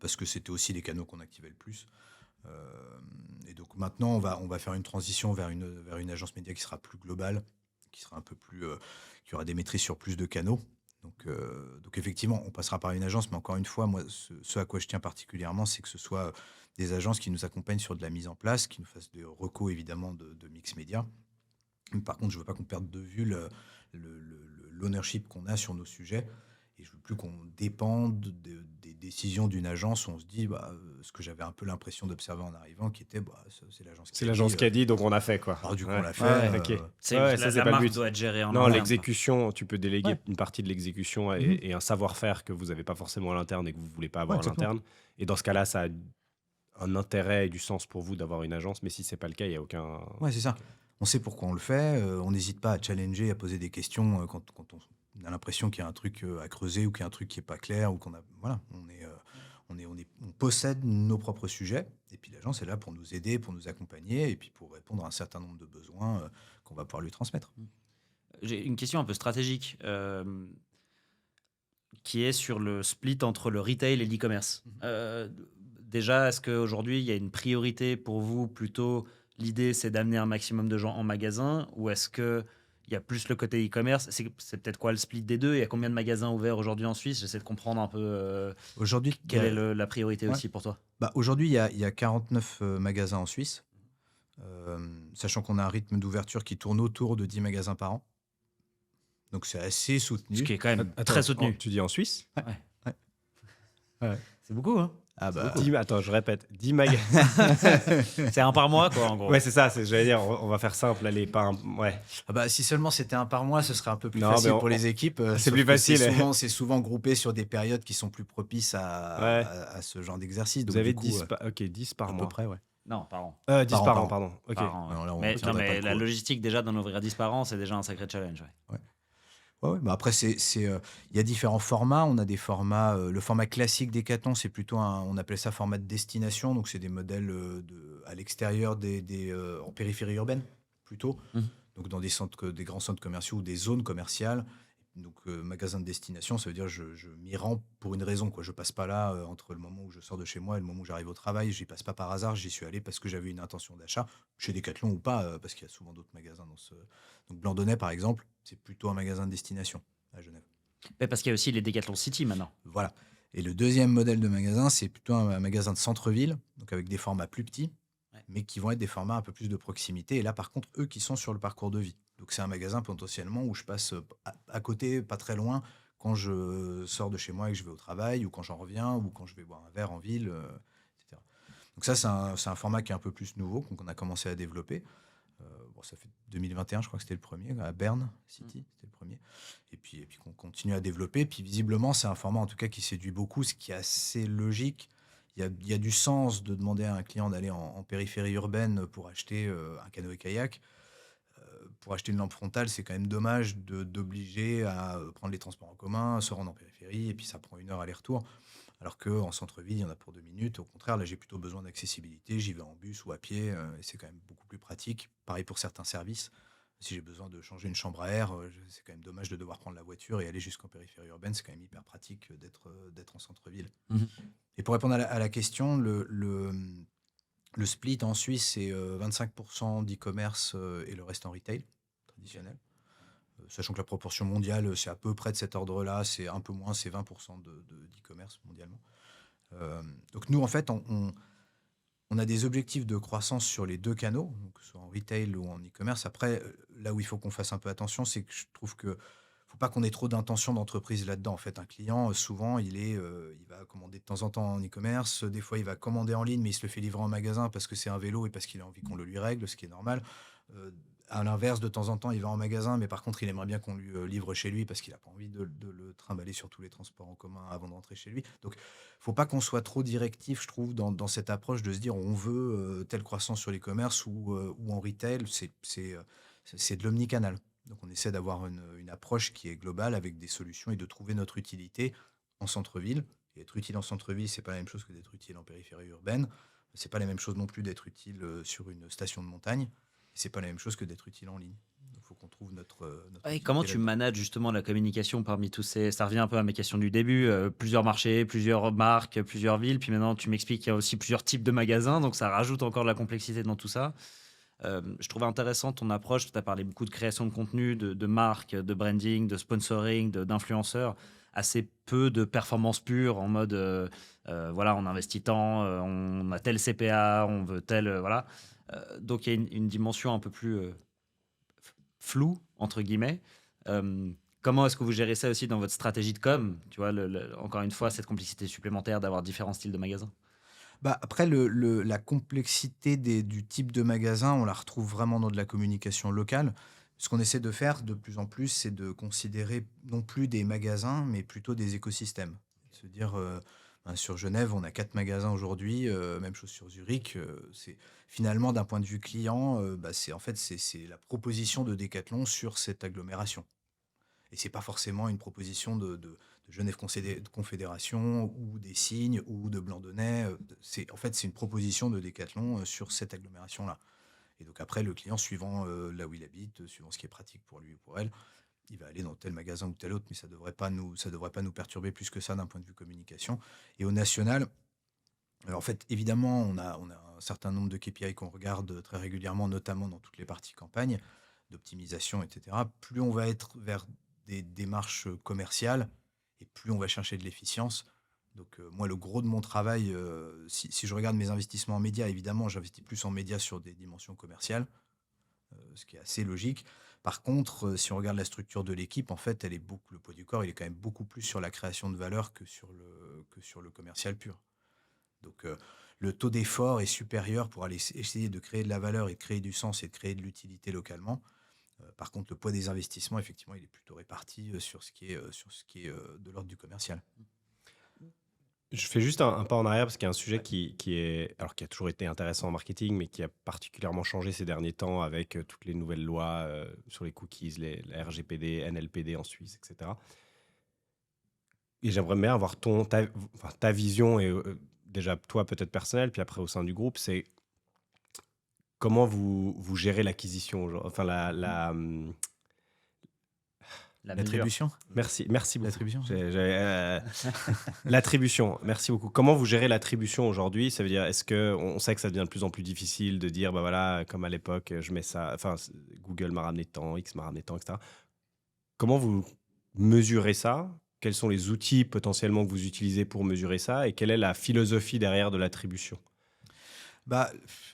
A: parce que c'était aussi les canaux qu'on activait le plus. Et donc maintenant, on va faire une transition vers une agence média qui sera plus globale, qui sera un peu plus, qui aura des maîtrises sur plus de canaux. Donc effectivement, on passera par une agence, mais encore une fois, moi, ce à quoi je tiens particulièrement, c'est que ce soit des agences qui nous accompagnent sur de la mise en place, qui nous fassent des recos évidemment de mix média. Mais par contre, je ne veux pas qu'on perde de vue l'ownership qu'on a sur nos sujets. Et je ne veux plus qu'on dépende des décisions d'une agence où on se dit ce que j'avais un peu l'impression d'observer en arrivant, qui était c'est l'agence qui a dit.
C: C'est l'agence qui a dit, donc on a fait quoi.
A: Alors du coup, on l'a fait.
C: Ok.
B: Ça, c'est
C: pas
B: la
C: le
B: marque
C: but.
B: doit être gérée en
C: Non,
B: interne,
C: l'exécution, tu peux déléguer une partie de l'exécution et un savoir-faire que vous n'avez pas forcément à l'interne et que vous ne voulez pas avoir à l'interne. Et dans ce cas-là, ça a un intérêt et du sens pour vous d'avoir une agence, mais si ce n'est pas le cas, il n'y a aucun...
A: Ouais, c'est ça. On sait pourquoi on le fait. On n'hésite pas à challenger, à poser des questions quand on a l'impression qu'il y a un truc à creuser ou qu'il y a un truc qui n'est pas clair ou qu'on a... Voilà, On possède nos propres sujets et puis l'agence est là pour nous aider, pour nous accompagner et puis pour répondre à un certain nombre de besoins, qu'on va pouvoir lui transmettre.
B: J'ai une question un peu stratégique qui est sur le split entre le retail et l'e-commerce. Déjà, est-ce qu'aujourd'hui, il y a une priorité pour vous plutôt l'idée, c'est d'amener un maximum de gens en magasin ou est-ce qu'il y a plus le côté e-commerce? C'est peut-être quoi le split des deux? Il y a combien de magasins ouverts aujourd'hui en Suisse? J'essaie de comprendre un peu
A: Aujourd'hui,
B: quelle est la priorité
A: ouais.
B: aussi pour toi.
A: Aujourd'hui, il y a 49 magasins en Suisse, sachant qu'on a un rythme d'ouverture qui tourne autour de 10 magasins par an. Donc c'est assez soutenu.
B: Ce qui est quand même
C: Attends,
B: très soutenu.
C: tu dis en Suisse?
A: Ouais.
B: C'est beaucoup, hein?
A: Ah bah,
C: Attends, je répète, 10 magasins.
B: C'est un par mois, quoi, en gros.
C: Ouais, c'est ça, j'allais dire, on va faire simple, allez, pas ouais.
A: ah bah, si seulement c'était un par mois, ce serait un peu plus
C: Non,
A: facile
C: mais
A: pour les équipes.
C: c'est
A: sauf
C: plus
A: que
C: facile.
A: C'est souvent groupé sur des périodes qui sont plus propices
C: Ouais.
A: à ce genre d'exercice.
C: Vous
A: Donc,
C: avez
A: du coup,
C: 10 par
A: à
C: mois.
A: peu près, ouais.
B: Non, par an.
C: 10
A: Par an,
C: par
A: par
C: an,
A: an.
C: pardon. Ok.
B: Par an, ouais.
A: Non, là, on
B: mais
A: tournerait pas le
B: la
A: coup, ouais.
B: logistique, déjà, d'en ouvrir 10 par an, c'est déjà un sacré challenge. Ouais.
A: Ouais, bah après, il y a différents formats. On a des formats. Le format classique Decathlon, c'est plutôt on appelle ça format de destination. Donc, c'est des modèles à l'extérieur en périphérie urbaine, plutôt.
B: Mhm.
A: Donc, dans des grands centres commerciaux ou des zones commerciales. Donc, magasin de destination, ça veut dire je m'y rends pour une raison, quoi. Je passe pas là entre le moment où je sors de chez moi et le moment où j'arrive au travail. J'y passe pas par hasard. J'y suis allé parce que j'avais une intention d'achat, chez Decathlon ou pas, parce qu'il y a souvent d'autres magasins dans ce. Donc, Blandonnay, par exemple, c'est plutôt un magasin de destination à Genève.
B: Mais parce qu'il y a aussi les Decathlon City maintenant.
A: Voilà. Et le deuxième modèle de magasin, c'est plutôt un magasin de centre-ville, donc avec des formats plus petits,
B: Ouais.
A: mais qui vont être des formats un peu plus de proximité. Et là, par contre, eux qui sont sur le parcours de vie. Donc, c'est un magasin potentiellement où je passe à côté, pas très loin, quand je sors de chez moi et que je vais au travail, ou quand j'en reviens, ou quand je vais boire un verre en ville, etc. Donc ça, c'est un format qui est un peu plus nouveau, qu'on a commencé à développer. Ça fait 2021, je crois que c'était le premier, à Berne City, c'était le premier. Et puis qu'on continue à développer. Puis visiblement, c'est un format en tout cas qui séduit beaucoup, ce qui est assez logique. Il y a du sens de demander à un client d'aller en périphérie urbaine pour acheter un canoë-kayak. Pour acheter une lampe frontale, c'est quand même dommage d'obliger à prendre les transports en commun, se rendre en périphérie, et puis ça prend 1 heure aller-retour. Alors qu'en centre-ville, il y en a pour 2 minutes. Au contraire, là, j'ai plutôt besoin d'accessibilité. J'y vais en bus ou à pied, et c'est quand même beaucoup plus pratique. Pareil pour certains services. Si j'ai besoin de changer une chambre à air, c'est quand même dommage de devoir prendre la voiture et aller jusqu'en périphérie urbaine. C'est quand même hyper pratique d'être en centre-ville.
B: Mhm.
A: Et pour répondre à la question, le split en Suisse, c'est 25% d'e-commerce et le reste en retail traditionnel. Sachant que la proportion mondiale, c'est à peu près de cet ordre-là, c'est un peu moins, c'est 20% d'e-commerce mondialement. Donc nous, en fait, on a des objectifs de croissance sur les deux canaux, donc que ce soit en retail ou en e-commerce. Après, là où il faut qu'on fasse un peu attention, c'est que je trouve que faut pas qu'on ait trop d'intention d'entreprise là-dedans. En fait, un client, souvent, il va commander de temps en temps en e-commerce. Des fois, il va commander en ligne, mais il se le fait livrer en magasin parce que c'est un vélo et parce qu'il a envie qu'on le lui règle, ce qui est normal. À l'inverse, de temps en temps, il va en magasin, mais par contre, il aimerait bien qu'on lui livre chez lui parce qu'il n'a pas envie de le trimballer sur tous les transports en commun avant de rentrer chez lui. Donc, faut pas qu'on soit trop directif, je trouve, dans cette approche de se dire on veut telle croissance sur l'e-commerce ou en retail. C'est de l'omnicanal. Donc, on essaie d'avoir une approche qui est globale avec des solutions et de trouver notre utilité en centre-ville. Et être utile en centre-ville, c'est pas la même chose que d'être utile en périphérie urbaine. C'est pas la même chose non plus d'être utile sur une station de montagne. C'est pas la même chose que d'être utile en ligne. Il faut qu'on trouve notre
B: Et
A: utilité
B: comment tu
A: là-dedans.
B: manages justement la communication parmi tous ces... Ça revient un peu à mes questions du début. Plusieurs marchés, plusieurs marques, plusieurs villes. Puis maintenant, tu m'expliques qu'il y a aussi plusieurs types de magasins. Donc ça rajoute encore de la complexité dans tout ça. Je trouvais intéressant ton approche. Tu as parlé beaucoup de création de contenu, de marques, de branding, de sponsoring, d'influenceurs. Assez peu de performance pure en mode voilà, on investit tant, on a tel CPA, on veut tel. Voilà. Donc il y a une dimension un peu plus floue, entre guillemets. Comment est-ce que vous gérez ça aussi dans votre stratégie de com? Tu vois, encore une fois, cette complexité supplémentaire d'avoir différents styles de magasins.
A: Bah, après, la complexité du type de magasin, on la retrouve vraiment dans de la communication locale. Ce qu'on essaie de faire de plus en plus, c'est de considérer non plus des magasins, mais plutôt des écosystèmes. Se dire, sur Genève, on a 4 magasins aujourd'hui, même chose sur Zurich. C'est finalement d'un point de vue client, c'est en fait c'est la proposition de Decathlon sur cette agglomération. Et c'est pas forcément une proposition de Genève Confédération ou des Signes ou de Blandonnay. En fait, c'est une proposition de Decathlon sur cette agglomération-là. Et donc après, le client, suivant là où il habite, suivant ce qui est pratique pour lui ou pour elle, il va aller dans tel magasin ou tel autre, mais ça devrait pas nous perturber plus que ça d'un point de vue communication. Et au national, en fait, évidemment, on a un certain nombre de KPI qu'on regarde très régulièrement, notamment dans toutes les parties campagne, d'optimisation, etc. Plus on va être vers des démarches commerciales et plus on va chercher de l'efficience. Donc, moi, le gros de mon travail, si je regarde mes investissements en médias, évidemment, j'investis plus en médias sur des dimensions commerciales, ce qui est assez logique. Par contre, si on regarde la structure de l'équipe, en fait, le poids du corps, il est quand même beaucoup plus sur la création de valeur que sur le commercial pur. Donc, le taux d'effort est supérieur pour aller essayer de créer de la valeur et de créer du sens et de créer de l'utilité localement. Par contre, le poids des investissements, effectivement, il est plutôt réparti sur ce qui est de l'ordre du commercial.
C: Je fais juste un pas en arrière parce qu'il y a un sujet qui a toujours été intéressant en marketing, mais qui a particulièrement changé ces derniers temps avec toutes les nouvelles lois sur les cookies, la RGPD, NLPD en Suisse, etc. Et j'aimerais bien avoir ta vision, et déjà toi peut-être personnelle, puis après au sein du groupe, c'est comment vous gérez l'acquisition, enfin
B: La mesure.
A: L'attribution
C: merci beaucoup.
A: L'attribution
C: L'attribution, merci beaucoup. Comment vous gérez l'attribution aujourd'hui? Ça veut dire, est-ce que on sait que ça devient de plus en plus difficile de dire, bah voilà, comme à l'époque, je mets ça, enfin, Google m'a ramené tant, X m'a ramené tant, etc. Comment vous mesurez ça? Quels sont les outils potentiellement que vous utilisez pour mesurer ça? Et quelle est la philosophie derrière de l'attribution?
A: Bah,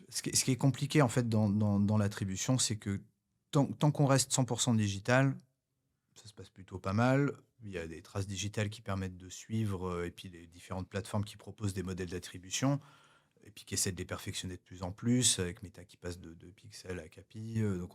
A: ce qui est compliqué en fait dans l'attribution, c'est que tant qu'on reste 100% digital, ça se passe plutôt pas mal. Il y a des traces digitales qui permettent de suivre, et puis les différentes plateformes qui proposent des modèles d'attribution, et puis qui essaient de les perfectionner de plus en plus, avec Meta qui passe de pixels à CAPI. Donc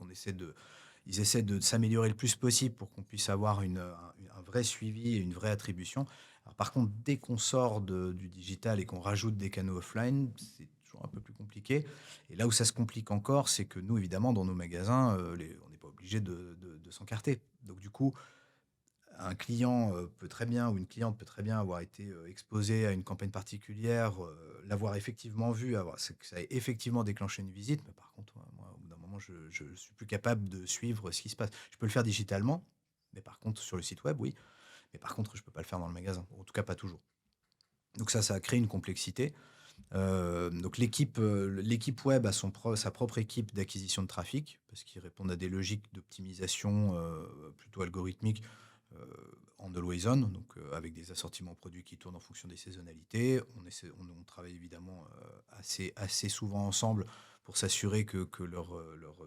A: ils essaient de s'améliorer le plus possible pour qu'on puisse avoir un vrai suivi et une vraie attribution. Alors, par contre, dès qu'on sort du digital et qu'on rajoute des canaux offline, c'est toujours un peu plus compliqué. Et là où ça se complique encore, c'est que nous, évidemment, dans nos magasins, on n'est pas obligé de s'encarter. Donc du coup, un client peut très bien, ou une cliente peut très bien avoir été exposée à une campagne particulière, l'avoir effectivement vu, que ça ait effectivement déclenché une visite. Mais par contre, moi, au bout d'un moment, je suis plus capable de suivre ce qui se passe. Je peux le faire digitalement, mais par contre, sur le site web, oui. Mais par contre, je peux pas le faire dans le magasin. En tout cas, pas toujours. Donc ça crée une complexité. Donc l'équipe web a sa propre équipe d'acquisition de trafic, parce qu'ils répondent à des logiques d'optimisation plutôt algorithmiques, en always on, donc avec des assortiments produits qui tournent en fonction des saisonnalités. On travaille évidemment assez souvent ensemble pour s'assurer que leur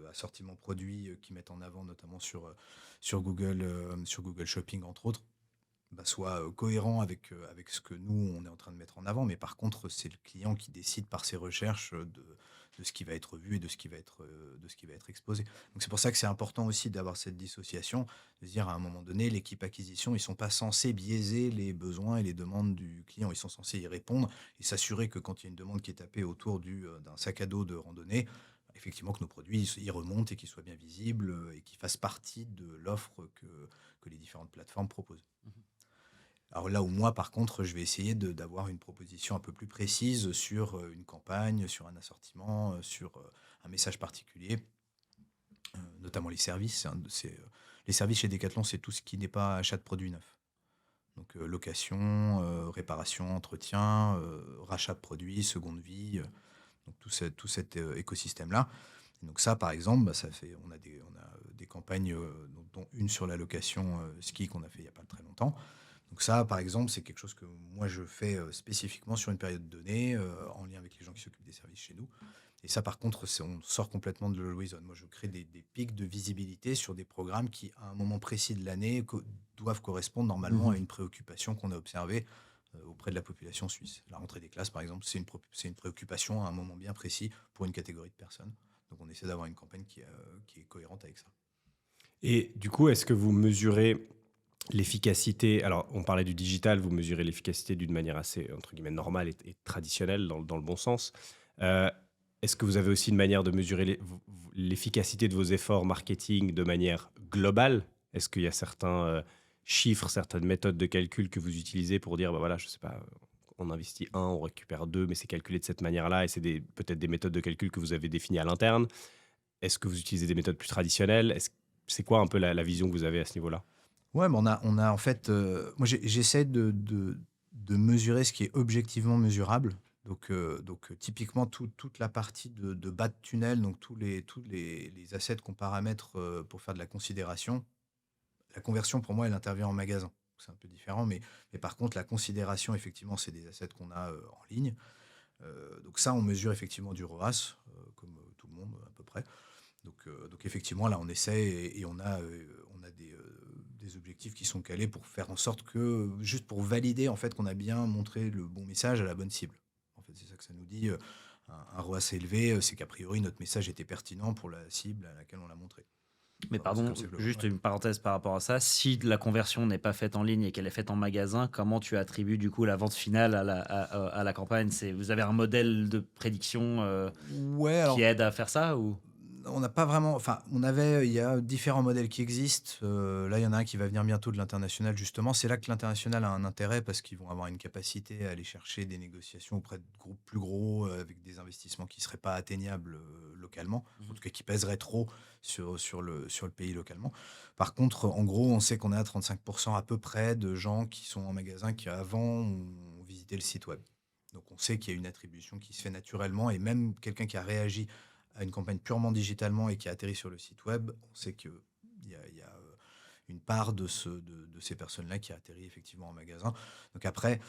A: assortiment produit qu'ils mettent en avant, notamment sur Google Shopping entre autres, soit cohérent avec ce que nous, on est en train de mettre en avant. Mais par contre, c'est le client qui décide par ses recherches de ce qui va être vu et de ce qui va être exposé. Donc c'est pour ça que c'est important aussi d'avoir cette dissociation, de se dire à un moment donné, l'équipe acquisition, ils ne sont pas censés biaiser les besoins et les demandes du client. Ils sont censés y répondre et s'assurer que quand il y a une demande qui est tapée autour d'un sac à dos de randonnée, effectivement que nos produits y remontent et qu'ils soient bien visibles et qu'ils fassent partie de l'offre que les différentes plateformes proposent. Alors là où moi, par contre, je vais essayer d'avoir une proposition un peu plus précise sur une campagne, sur un assortiment, sur un message particulier, notamment les services. Les services chez Decathlon, c'est tout ce qui n'est pas achat de produits neufs. Donc location, réparation, entretien, rachat de produits, seconde vie, donc tout cet écosystème-là. Et donc ça, par exemple, on a des campagnes, dont une sur la location ski qu'on a fait il n'y a pas très longtemps. Donc ça, par exemple, c'est quelque chose que moi je fais spécifiquement sur une période donnée, en lien avec les gens qui s'occupent des services chez nous. Et ça, par contre, on sort complètement de l'always on. Moi, je crée des pics de visibilité sur des programmes qui, à un moment précis de l'année, doivent correspondre normalement à une préoccupation qu'on a observée auprès de la population suisse. La rentrée des classes, par exemple, c'est une préoccupation à un moment bien précis pour une catégorie de personnes. Donc on essaie d'avoir une campagne qui est cohérente avec ça.
C: Et du coup, est-ce que vous mesurez l'efficacité? Alors, on parlait du digital, vous mesurez l'efficacité d'une manière assez, entre guillemets, normale et traditionnelle, dans le bon sens. Est-ce que vous avez aussi une manière de mesurer l'efficacité de vos efforts marketing de manière globale? Est-ce qu'il y a certains chiffres, certaines méthodes de calcul que vous utilisez pour dire, bah voilà, je sais pas, on investit un, on récupère deux, mais c'est calculé de cette manière-là et c'est peut-être des méthodes de calcul que vous avez définies à l'interne. Est-ce que vous utilisez des méthodes plus traditionnelles? C'est quoi un peu la vision que vous avez à ce niveau-là?
A: Ouais, mais on a en fait, moi j'essaie de mesurer ce qui est objectivement mesurable. Donc, typiquement toute la partie de bas de tunnel, donc tous les assets qu'on paramètre, pour faire de la considération. La conversion pour moi, elle intervient en magasin. C'est un peu différent, mais par contre la considération effectivement, c'est des assets qu'on a, en ligne. Donc ça, on mesure effectivement du ROAS, comme, tout le monde à peu près. Donc effectivement, là, on essaie et on a des objectifs qui sont calés pour faire en sorte que, juste pour valider en fait qu'on a bien montré le bon message à la bonne cible. En fait, c'est ça que ça nous dit. Un ROAS élevé, c'est qu'a priori notre message était pertinent pour la cible à laquelle on l'a montré.
B: Mais
A: Voilà, c'est
B: pardon,
A: comme ça globalement.
B: juste
A: Ouais.
B: une parenthèse par rapport à ça. Si la conversion n'est pas faite en ligne et qu'elle est faite en magasin, comment tu attribues du coup la vente finale à la campagne? Vous avez un modèle de prédiction
A: Ouais,
B: qui
A: alors
B: aide à faire ça ou?
A: on n'a pas vraiment. Enfin, il y a différents modèles qui existent. Là, il y en a un qui va venir bientôt de l'international, justement. C'est là que l'international a un intérêt parce qu'ils vont avoir une capacité à aller chercher des négociations auprès de groupes plus gros, avec des investissements qui ne seraient pas atteignables, localement, en tout cas qui pèseraient trop sur le pays localement. Par contre, en gros, on sait qu'on est à 35% à peu près de gens qui sont en magasin qui avant ont visité le site web. Donc on sait qu'il y a une attribution qui se fait naturellement et même quelqu'un qui a réagi à une campagne purement digitalement et qui a atterri sur le site web, on sait qu'il y a une part de ces personnes-là qui a atterri effectivement en magasin. Donc après,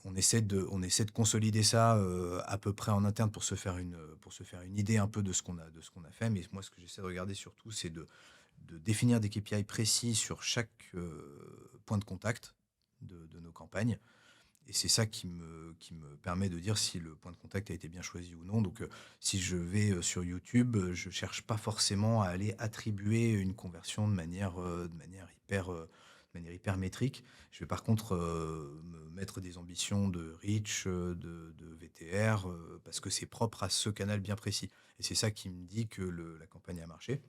A: on essaie de consolider ça, à peu près en interne pour se faire une idée un peu de ce qu'on a fait. Mais moi, ce que j'essaie de regarder surtout, c'est de définir des KPI précis sur chaque, point de contact de nos campagnes. Et c'est ça qui me permet de dire si le point de contact a été bien choisi ou non. Donc, si je vais, sur YouTube, je cherche pas forcément à aller attribuer une conversion de manière hyper métrique. Je vais par contre, me mettre des ambitions de reach, de VTR, parce que c'est propre à ce canal bien précis. Et c'est ça qui me dit que la campagne a marché.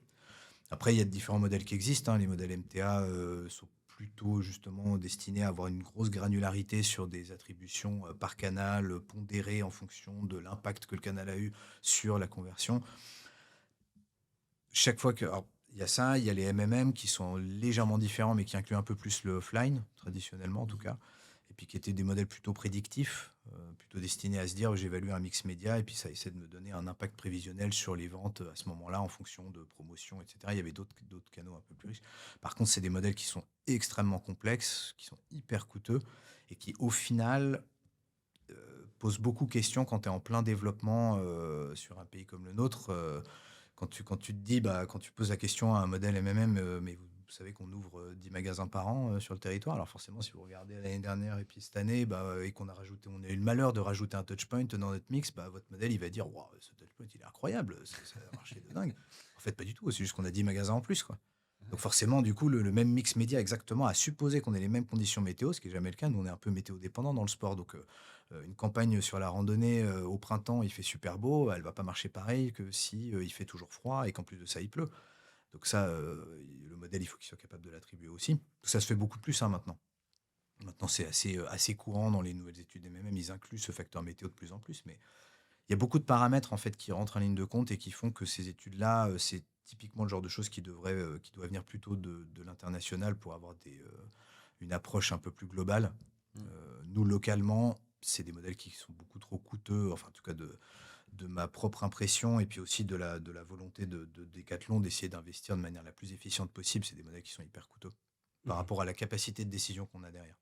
A: Après, il y a différents modèles qui existent, hein. Les modèles MTA, sont plutôt justement destinés à avoir une grosse granularité sur des attributions, par canal, pondérées en fonction de l'impact que le canal a eu sur la conversion. Chaque fois que alors, il y a ça, il y a les MMM qui sont légèrement différents, mais qui incluent un peu plus le offline, traditionnellement en tout cas, et puis qui étaient des modèles plutôt prédictifs, plutôt destinés à se dire: «J'évalue un mix média» et puis ça essaie de me donner un impact prévisionnel sur les ventes, à ce moment-là, en fonction de promotions et cetera. Il y avait d'autres canaux un peu plus riches. Par contre, c'est des modèles qui sont extrêmement complexes, qui sont hyper coûteux et qui, au final, posent beaucoup de questions quand tu es en plein développement, sur un pays comme le nôtre. Quand tu te dis, bah, quand tu poses la question à un modèle MMM, mais vous savez qu'on ouvre, 10 magasins par an, sur le territoire. Alors forcément, si vous regardez l'année dernière et puis cette année, bah, et on a eu le malheur de rajouter un touchpoint dans notre mix, bah, votre modèle, il va dire: «Waouh, ce touchpoint, il est incroyable, ça a marché de dingue». En fait, pas du tout, c'est juste qu'on a 10 magasins en plus, quoi. Donc forcément, du coup, le même mix média exactement, à supposer qu'on ait les mêmes conditions météo, ce qui est jamais le cas. Nous, on est un peu météo dépendant dans le sport. Donc, une campagne sur la randonnée, au printemps, il fait super beau, elle va pas marcher pareil que si, il fait toujours froid et qu'en plus de ça, il pleut. Donc ça, le modèle, il faut qu'il soit capable de l'attribuer aussi. Ça se fait beaucoup plus, hein, maintenant. Maintenant, c'est assez courant dans les nouvelles études MMM, ils incluent ce facteur météo de plus en plus. Mais il y a beaucoup de paramètres en fait qui rentrent en ligne de compte et qui font que ces études-là, c'est typiquement le genre de choses qui doit venir plutôt de l'international pour avoir une approche un peu plus globale. Nous, localement, c'est des modèles qui sont beaucoup trop coûteux, enfin en tout cas de ma propre impression et puis aussi de la volonté de Decathlon d'essayer d'investir de manière la plus efficiente possible. C'est des modèles qui sont hyper coûteux par
C: Mhm.
A: rapport à la capacité de décision qu'on a derrière.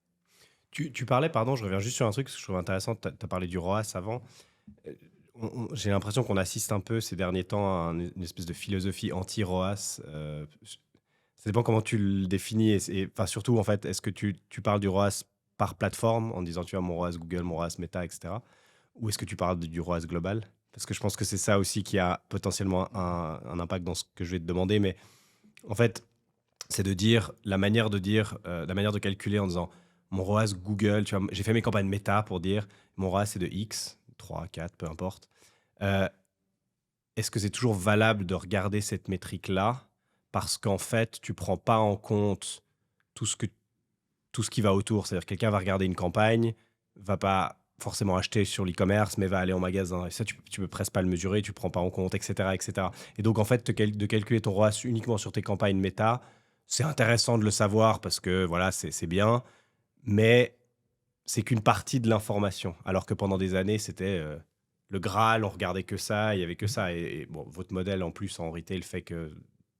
C: Tu parlais, pardon, je reviens juste sur un truc que je trouve intéressant. Tu as parlé du ROAS avant. Euh, J'ai l'impression qu'on assiste un peu ces derniers temps à une espèce de philosophie anti-ROAS. Ça dépend comment tu le définis. Enfin, surtout, en fait, est-ce que tu parles du ROAS par plateforme en disant, tu vois, mon ROAS Google, mon ROAS Meta, etc. Ou est-ce que tu parles du ROAS global? Parce que je pense que c'est ça aussi qui a potentiellement un impact dans ce que je vais te demander. Mais en fait, c'est de dire, la manière de calculer en disant, mon ROAS Google, tu vois, j'ai fait mes campagnes Meta pour dire, mon ROAS c'est de X, 3, 4, peu importe. Euh, Est-ce que c'est toujours valable de regarder cette métrique-là parce qu'en fait, tu prends pas en compte tout ce qui va autour. C'est-à-dire quelqu'un va regarder une campagne, va pas forcément acheter sur l'e-commerce, mais va aller en magasin. Et ça, tu peux presque pas le mesurer, tu prends pas en compte, etc., etc. Et donc, en fait, de calculer ton ROAS uniquement sur tes campagnes méta, c'est intéressant de le savoir parce que voilà, c'est bien, mais c'est qu'une partie de l'information. Alors que pendant des années, c'était le Graal, on regardait que ça, il y avait que ça. Et bon, votre modèle en plus en retail fait que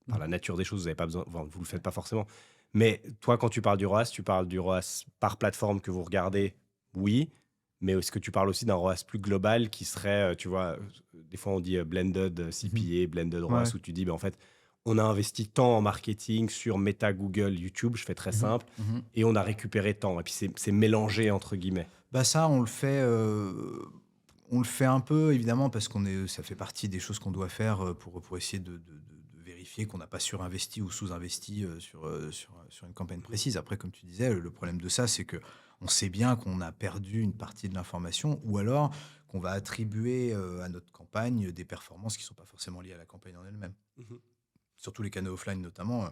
C: par la nature des choses, vous avez pas besoin, enfin, vous le faites pas forcément. Mais toi, quand tu parles du ROAS, tu parles du ROAS par plateforme que vous regardez, oui. Mais est-ce que tu parles aussi d'un ROAS plus global qui serait, tu vois, des fois on dit blended CPA, blended ROAS,
A: Ouais.
C: où tu dis, ben, en fait, on a investi tant en marketing sur Meta, Google, YouTube, je fais très simple, et on a récupéré tant. Et puis c'est mélangé entre guillemets.
A: Bah ça, on le fait un peu évidemment parce ça fait partie des choses qu'on doit faire pour essayer de vérifier qu'on n'a pas surinvesti ou sous-investi sur une campagne précise. Après, comme tu disais, le problème de ça, c'est que on sait bien qu'on a perdu une partie de l'information ou alors qu'on va attribuer à notre campagne des performances qui ne sont pas forcément liées à la campagne en elle-même. Sur tous les canaux offline notamment.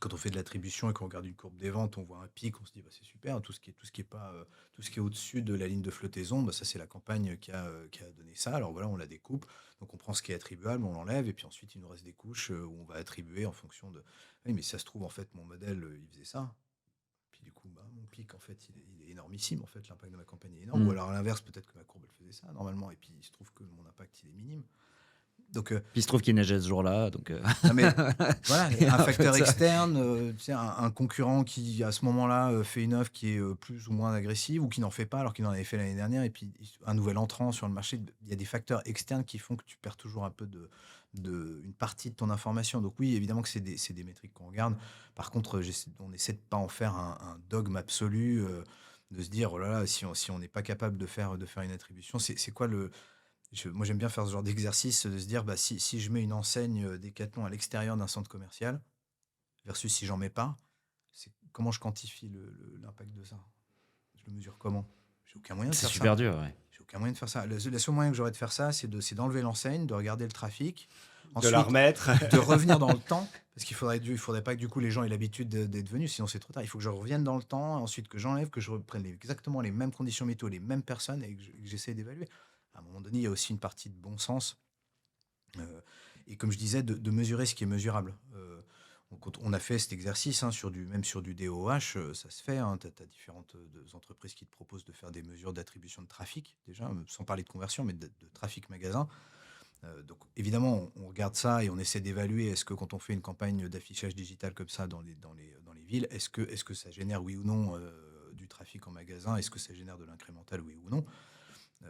A: Quand on fait de l'attribution et qu'on regarde une courbe des ventes, on voit un pic, on se dit bah, c'est super. Tout ce qui est au-dessus de la ligne de flottaison, bah, ça c'est la campagne qui a donné ça. Alors voilà, on la découpe, donc on prend ce qui est attribuable, on l'enlève, et puis ensuite il nous reste des couches où on va attribuer en fonction de. Oui, mais ça se trouve en fait mon modèle il faisait ça. Puis du coup, bah, mon pic en fait il est énormissime en fait, l'impact de ma campagne est énorme. Ou alors à l'inverse, peut-être que ma courbe elle faisait ça normalement, et puis il se trouve que mon impact il est minime. Donc
B: Puis il se trouve qu'il neigeait ce jour-là. Donc,
A: non mais voilà,
B: Et
A: un
B: en fait,
A: facteur
B: ça-
A: externe, tu sais, un concurrent qui à ce moment-là fait une offre qui est plus ou moins agressive ou qui n'en fait pas alors qu'il en avait fait l'année dernière, et puis un nouvel entrant sur le marché, il y a des facteurs externes qui font que tu perds toujours un peu une partie de ton information. Donc oui, évidemment que c'est des métriques qu'on regarde. Par contre, on essaie de pas en faire un dogme absolu, de se dire oh là là, si on n'est pas capable de faire une attribution, c'est quoi moi, j'aime bien faire ce genre d'exercice, de se dire, bah, si je mets une enseigne Decathlon à l'extérieur d'un centre commercial, versus si j'en mets pas, comment je quantifie l'impact de ça? Je le mesure comment? J'ai aucun moyen de
B: C'est
A: faire ça.
B: super dur, ouais.
A: J'ai aucun moyen de faire ça. Le seul moyen que j'aurais de faire ça, c'est d'enlever l'enseigne, de regarder le trafic,
C: De la
A: ensuite
C: remettre.
A: de revenir dans le temps, parce il faudrait pas que du coup les gens aient l'habitude d'être venus, sinon c'est trop tard. Il faut que je revienne dans le temps, ensuite que j'enlève, que je reprenne exactement les mêmes conditions météo, les mêmes personnes, et que j'essaie d'évaluer. À un moment donné, il y a aussi une partie de bon sens. Et comme je disais, de mesurer ce qui est mesurable. Quand on a fait cet exercice, hein, même sur du DOH, ça se fait. Hein, tu as différentes entreprises qui te proposent de faire des mesures d'attribution de trafic, déjà, sans parler de conversion, mais de trafic magasin. Donc évidemment, on regarde ça et on essaie d'évaluer est-ce que quand on fait une campagne d'affichage digital comme ça dans les villes, est-ce que ça génère oui ou non du trafic en magasin, est-ce que ça génère de l'incrémental oui ou non.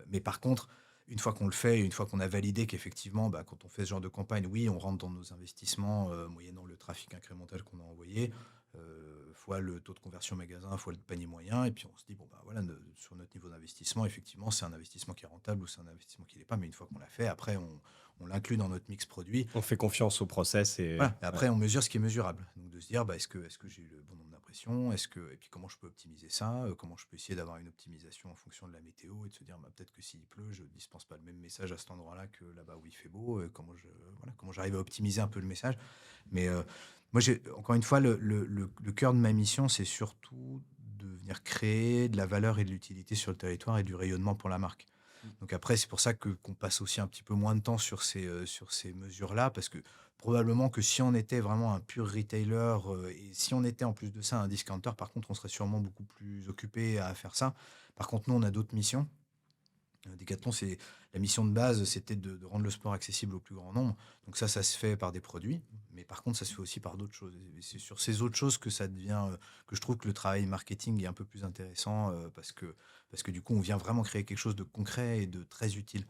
A: Mais par contre, une fois qu'on le fait, une fois qu'on a validé qu'effectivement, bah, quand on fait ce genre de campagne, oui, on rentre dans nos investissements moyennant le trafic incrémental qu'on a envoyé, fois le taux de conversion magasin, fois le panier moyen, et puis on se dit, bon, bah, voilà, sur notre niveau d'investissement, effectivement, c'est un investissement qui est rentable ou c'est un investissement qui ne l'est pas, mais une fois qu'on l'a fait, après, on l'inclut dans notre mix produit.
C: On fait confiance au process et
A: Voilà. Et après, on mesure ce qui est mesurable. Donc, de se dire, bah, est-ce que j'ai eu le bon nombre d'impressions, et puis comment je peux optimiser ça, comment je peux essayer d'avoir une optimisation en fonction de la météo, et de se dire, bah, peut-être que s'il pleut, je dispense pas le même message à cet endroit-là que là-bas où il fait beau, comment j'arrive à optimiser un peu le message. Mais moi, encore une fois, le cœur de ma mission, c'est surtout de venir créer de la valeur et de l'utilité sur le territoire et du rayonnement pour la marque. Donc après, c'est pour ça qu'on passe aussi un petit peu moins de temps sur ces mesures-là, parce que probablement que si on était vraiment un pur retailer, et si on était en plus de ça un discounter, par contre, on serait sûrement beaucoup plus occupé à faire ça. Par contre, nous, on a d'autres missions. Decathlon, la mission de base, c'était de rendre le sport accessible au plus grand nombre. Donc ça se fait par des produits, mais par contre, ça se fait aussi par d'autres choses. Et c'est sur ces autres choses que ça devient, que je trouve que le travail marketing est un peu plus intéressant, parce que du coup, on vient vraiment créer quelque chose de concret et de très utile.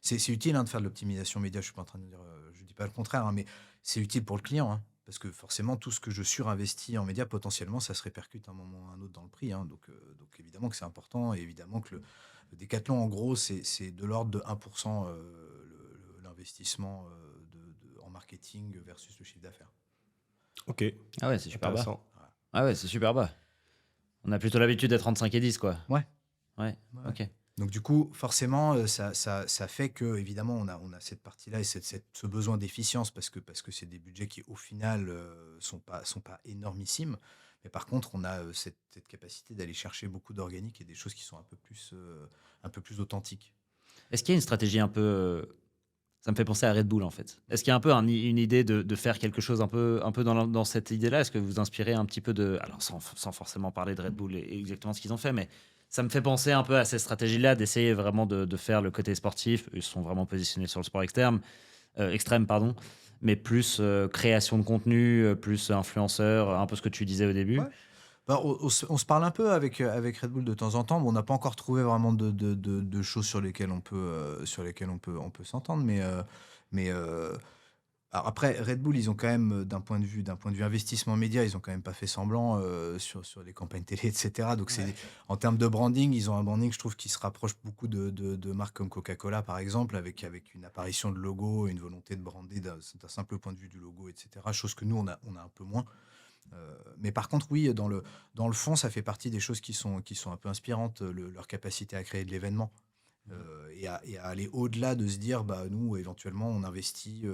A: C'est utile hein, de faire de l'optimisation média, je suis pas en train de dire, je dis pas le contraire, hein, mais c'est utile pour le client, hein, parce que forcément, tout ce que je surinvestis en médias, potentiellement, ça se répercute à un moment ou à un autre dans le prix. Hein. Donc évidemment que c'est important, et évidemment que le Decathlon, en gros, c'est de l'ordre de 1% l'investissement en marketing versus le chiffre d'affaires.
C: Ok.
B: Ah ouais, c'est super bas.
C: Intéressant.
B: Ah ouais, c'est super bas. On a plutôt l'habitude d'être entre 5 et 10, quoi.
A: Ouais.
B: Ouais, ok.
A: Donc du coup, forcément, ça fait que évidemment on a cette partie-là et ce besoin d'efficience parce que c'est des budgets qui, au final, sont pas énormissimes. Mais par contre, on a, cette capacité d'aller chercher beaucoup d'organique et des choses qui sont un peu plus authentiques.
B: Est-ce qu'il y a une stratégie un peu. Ça me fait penser à Red Bull en fait. Est-ce qu'il y a un peu une idée de faire quelque chose un peu dans cette idée-là? Est-ce que vous vous inspirez un petit peu de. Alors sans forcément parler de Red Bull et exactement ce qu'ils ont fait, mais ça me fait penser un peu à cette stratégie-là d'essayer vraiment de faire le côté sportif. Ils sont vraiment positionnés sur le sport extrême, pardon, mais plus création de contenu, plus influenceur, un peu ce que tu disais au début.
A: Ouais. Bah, on se parle un peu avec Red Bull de temps en temps. Bon, on n'a pas encore trouvé vraiment de choses sur lesquelles on peut s'entendre, mais alors après, Red Bull, ils ont quand même, d'un point de vue investissement média, ils ont quand même pas fait semblant sur les campagnes télé, etc. Donc,
C: Ouais.
A: en termes de branding, ils ont un branding, je trouve, qui se rapproche beaucoup de marques comme Coca-Cola, par exemple, avec une apparition de logo, une volonté de brander d'un simple point de vue du logo, etc. Chose que nous, on a un peu moins. Mais par contre, oui, dans le fond, ça fait partie des choses qui sont un peu inspirantes, leur capacité à créer de l'événement. Et à aller au-delà de se dire, bah, nous, éventuellement, on investit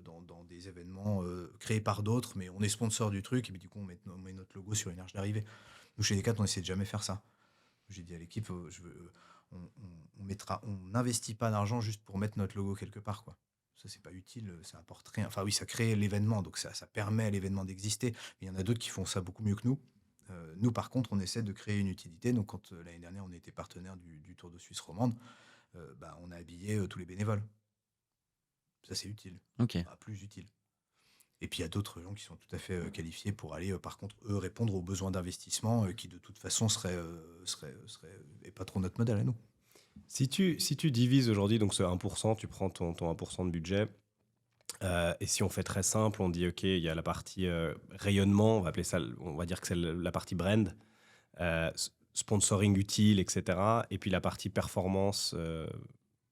A: dans des événements créés par d'autres, mais on est sponsor du truc, et puis du coup, on met notre logo sur une arche d'arrivée. Nous, chez Decathlon, on essaie de jamais faire ça. J'ai dit à l'équipe, on n'investit pas d'argent juste pour mettre notre logo quelque part, quoi. Ça, c'est pas utile, ça apporte rien. Enfin, oui, ça crée l'événement, donc ça permet à l'événement d'exister. Mais il y en a d'autres qui font ça beaucoup mieux que nous. Nous, par contre, on essaie de créer une utilité. Donc, quand l'année dernière, on était partenaire du Tour de Suisse romande, bah, on a habillé tous les bénévoles. Ça, c'est utile.
B: Ok.
A: Pas plus utile. Et puis, il y a d'autres gens qui sont tout à fait qualifiés pour aller, par contre, eux, répondre aux besoins d'investissement qui, de toute façon, et pas trop notre modèle à nous.
C: Si tu divises aujourd'hui donc ce 1%, tu prends ton 1% de budget, et si on fait très simple, on dit OK, il y a la partie rayonnement, on va appeler ça, on va dire que c'est la partie brand, sponsoring utile, etc. Et puis la partie performance,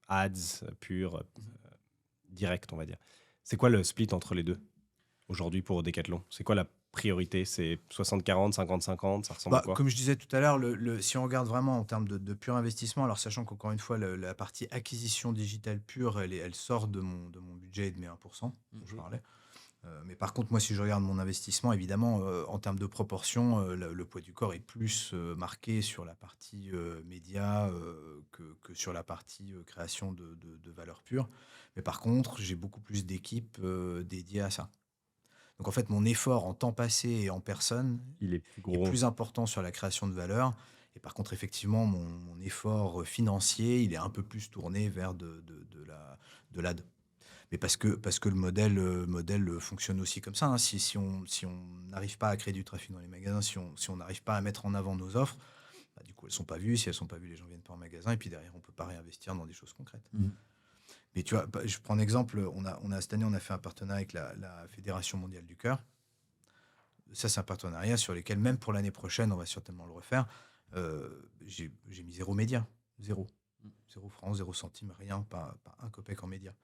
C: ads pure, direct, on va dire. C'est quoi le split entre les deux aujourd'hui pour Decathlon? C'est quoi la priorité? C'est 60-40, 50-50, ça ressemble à
A: Bah,
C: quoi?
A: comme je disais tout à l'heure, si on regarde vraiment en termes de pur investissement, alors sachant qu'encore une fois, la partie acquisition digitale pure, elle sort de mon budget et de mes 1% dont je
C: Mhm.
A: parlais. Mais par contre, moi, si je regarde mon investissement, évidemment, en termes de proportion, le poids du corps est plus marqué sur la partie média que sur la partie création de valeur pure. Mais par contre, j'ai beaucoup plus d'équipes dédiées à ça. Donc en fait, mon effort en temps passé et en personne
C: Il est plus
A: est
C: gros.
A: plus important sur la création de valeur. Et par contre, effectivement, mon effort financier, il est un peu plus tourné vers de l'ad. Mais parce que le modèle fonctionne aussi comme ça, hein. Si on n'arrive pas à créer du trafic dans les magasins, si on n'arrive pas à mettre en avant nos offres, bah, du coup, elles ne sont pas vues. Si elles ne sont pas vues, les gens ne viennent pas en magasin. Et puis derrière, on ne peut pas réinvestir dans des choses concrètes.
B: Mhm.
A: Mais tu vois, je prends un exemple. Cette année, on a fait un partenariat avec la Fédération mondiale du cœur. Ça, c'est un partenariat sur lequel, même pour l'année prochaine, on va certainement le refaire. J'ai mis 0 média. 0. 0 francs, 0 centimes, rien, pas un copec en média.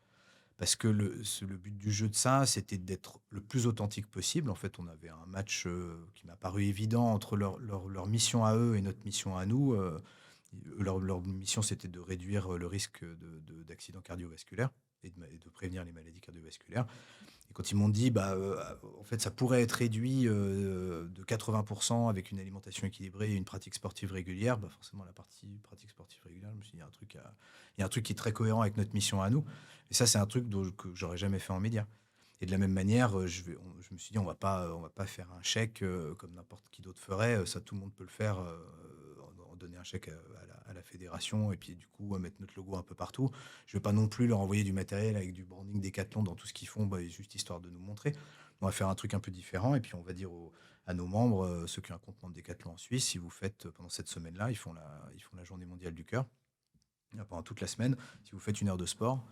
A: Parce que le but du jeu de ça, c'était d'être le plus authentique possible. En fait, on avait un match qui m'a paru évident entre leur mission à eux et notre mission à nous. Leur mission, c'était de réduire le risque d'accidents cardiovasculaires et de prévenir les maladies cardiovasculaires. Et quand ils m'ont dit, bah, en fait, ça pourrait être réduit de 80% avec une alimentation équilibrée et une pratique sportive régulière, bah, forcément, la partie pratique sportive régulière, je me suis dit, il y a un truc qui est très cohérent avec notre mission à nous. Et ça, c'est un truc que j'aurais jamais fait en média. Et de la même manière, je me suis dit, on va pas faire un chèque comme n'importe qui d'autre ferait. Ça, tout le monde peut le faire, en donner un chèque à la fédération et puis du coup mettre notre logo un peu partout. Je vais pas non plus leur envoyer du matériel avec du branding Decathlon dans tout ce qu'ils font, bah, juste histoire de nous montrer. On va faire un truc un peu différent et puis on va dire à nos membres, ceux qui ont un compte membre Decathlon en Suisse, si vous faites pendant cette semaine-là, ils font la journée mondiale du cœur. Pendant toute la semaine, si vous faites une heure de sport,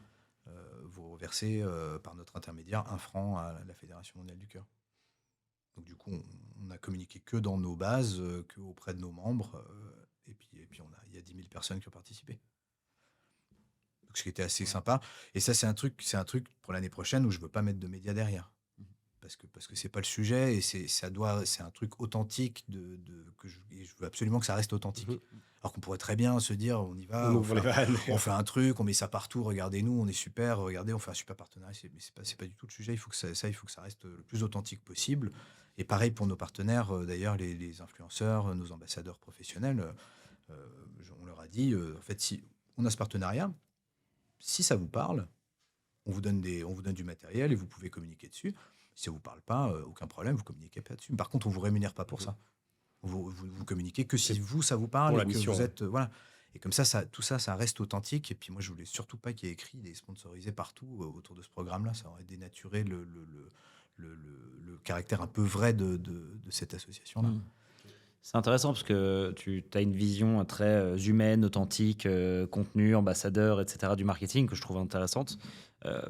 A: vous reversez par notre intermédiaire 1 franc à la Fédération mondiale du cœur. Donc du coup, on a communiqué que dans nos bases, que auprès de nos membres, et puis il y a 10 000 personnes qui ont participé. Donc, ce qui était assez sympa. Et ça, c'est un truc pour l'année prochaine où je veux pas mettre de médias derrière. Parce que c'est pas le sujet et c'est un truc authentique et je veux absolument que ça reste authentique. Alors qu'on pourrait très bien se dire, on y
C: On
A: va,
C: ouvre les vannes.
A: on fait un truc, on met ça partout, regardez-nous, on est super, regardez, on fait un super partenariat. Mais c'est pas du tout le sujet. Il faut que il faut que ça reste le plus authentique possible. Et pareil pour nos partenaires, d'ailleurs, les influenceurs, nos ambassadeurs professionnels, on leur a dit, en fait, si on a ce partenariat, si ça vous parle, on vous donne du matériel et vous pouvez communiquer dessus. Si ça vous parle pas, aucun problème, vous communiquez pas dessus. Par contre, on vous rémunère pas pour
C: Mhm.
A: ça. Vous communiquez que si
C: C'est
A: vous, ça vous parle
C: pour
A: et
C: la
A: que
C: mission.
A: vous
C: Ouais.
A: êtes... voilà. Et comme tout ça, ça reste authentique. Et puis moi, je voulais surtout pas qu'il y ait écrit des sponsorisés partout autour de ce programme-là. Ça aurait dénaturé le caractère un peu vrai de cette association-là.
B: Mm. C'est intéressant parce que tu as une vision très humaine, authentique, contenu, ambassadeur, etc. du marketing que je trouve intéressante. Euh,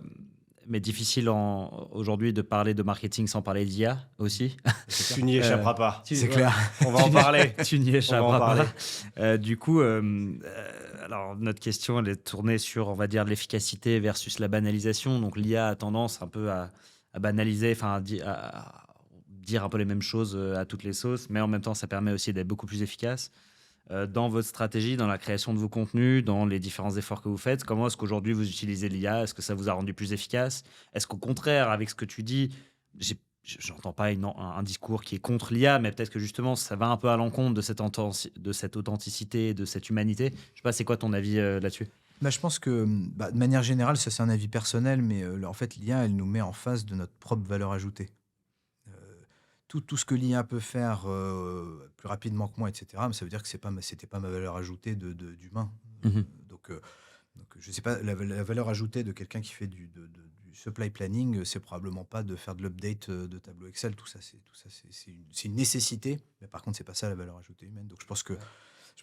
B: mais difficile aujourd'hui de parler de marketing sans parler d'IA aussi.
A: C'est
C: Tu
A: clair.
C: n'y
B: Euh,
C: échapperas pas.
A: C'est
B: ouais.
A: clair.
C: On va en parler.
B: Tu n'y
C: On va en
B: échapperas
C: parler.
B: pas. Du coup, alors notre question elle est tournée sur, on va dire, l'efficacité versus la banalisation. Donc l'IA a tendance un peu à banaliser, enfin à dire un peu les mêmes choses à toutes les sauces, mais en même temps, ça permet aussi d'être beaucoup plus efficace. Dans votre stratégie, dans la création de vos contenus, dans les différents efforts que vous faites, comment est-ce qu'aujourd'hui vous utilisez l'IA? Est-ce que ça vous a rendu plus efficace? Est-ce qu'au contraire, avec ce que tu dis, j'entends pas un discours qui est contre l'IA, mais peut-être que justement ça va un peu à l'encontre de de cette authenticité, de cette humanité. Je sais pas, c'est quoi ton avis là-dessus?
A: Bah, je pense que, de manière générale, ça c'est un avis personnel, mais en fait, l'IA, elle nous met en face de notre propre valeur ajoutée. Euh, tout ce que l'IA peut faire plus rapidement que moi, etc., mais ça veut dire que c'était pas ma valeur ajoutée d'humain.
B: Mhm.
A: Donc, je sais pas, la valeur ajoutée de quelqu'un qui fait du supply planning, c'est probablement pas de faire de l'update de tableau Excel. C'est une nécessité, mais par contre, c'est pas ça la valeur ajoutée humaine. Donc, je pense que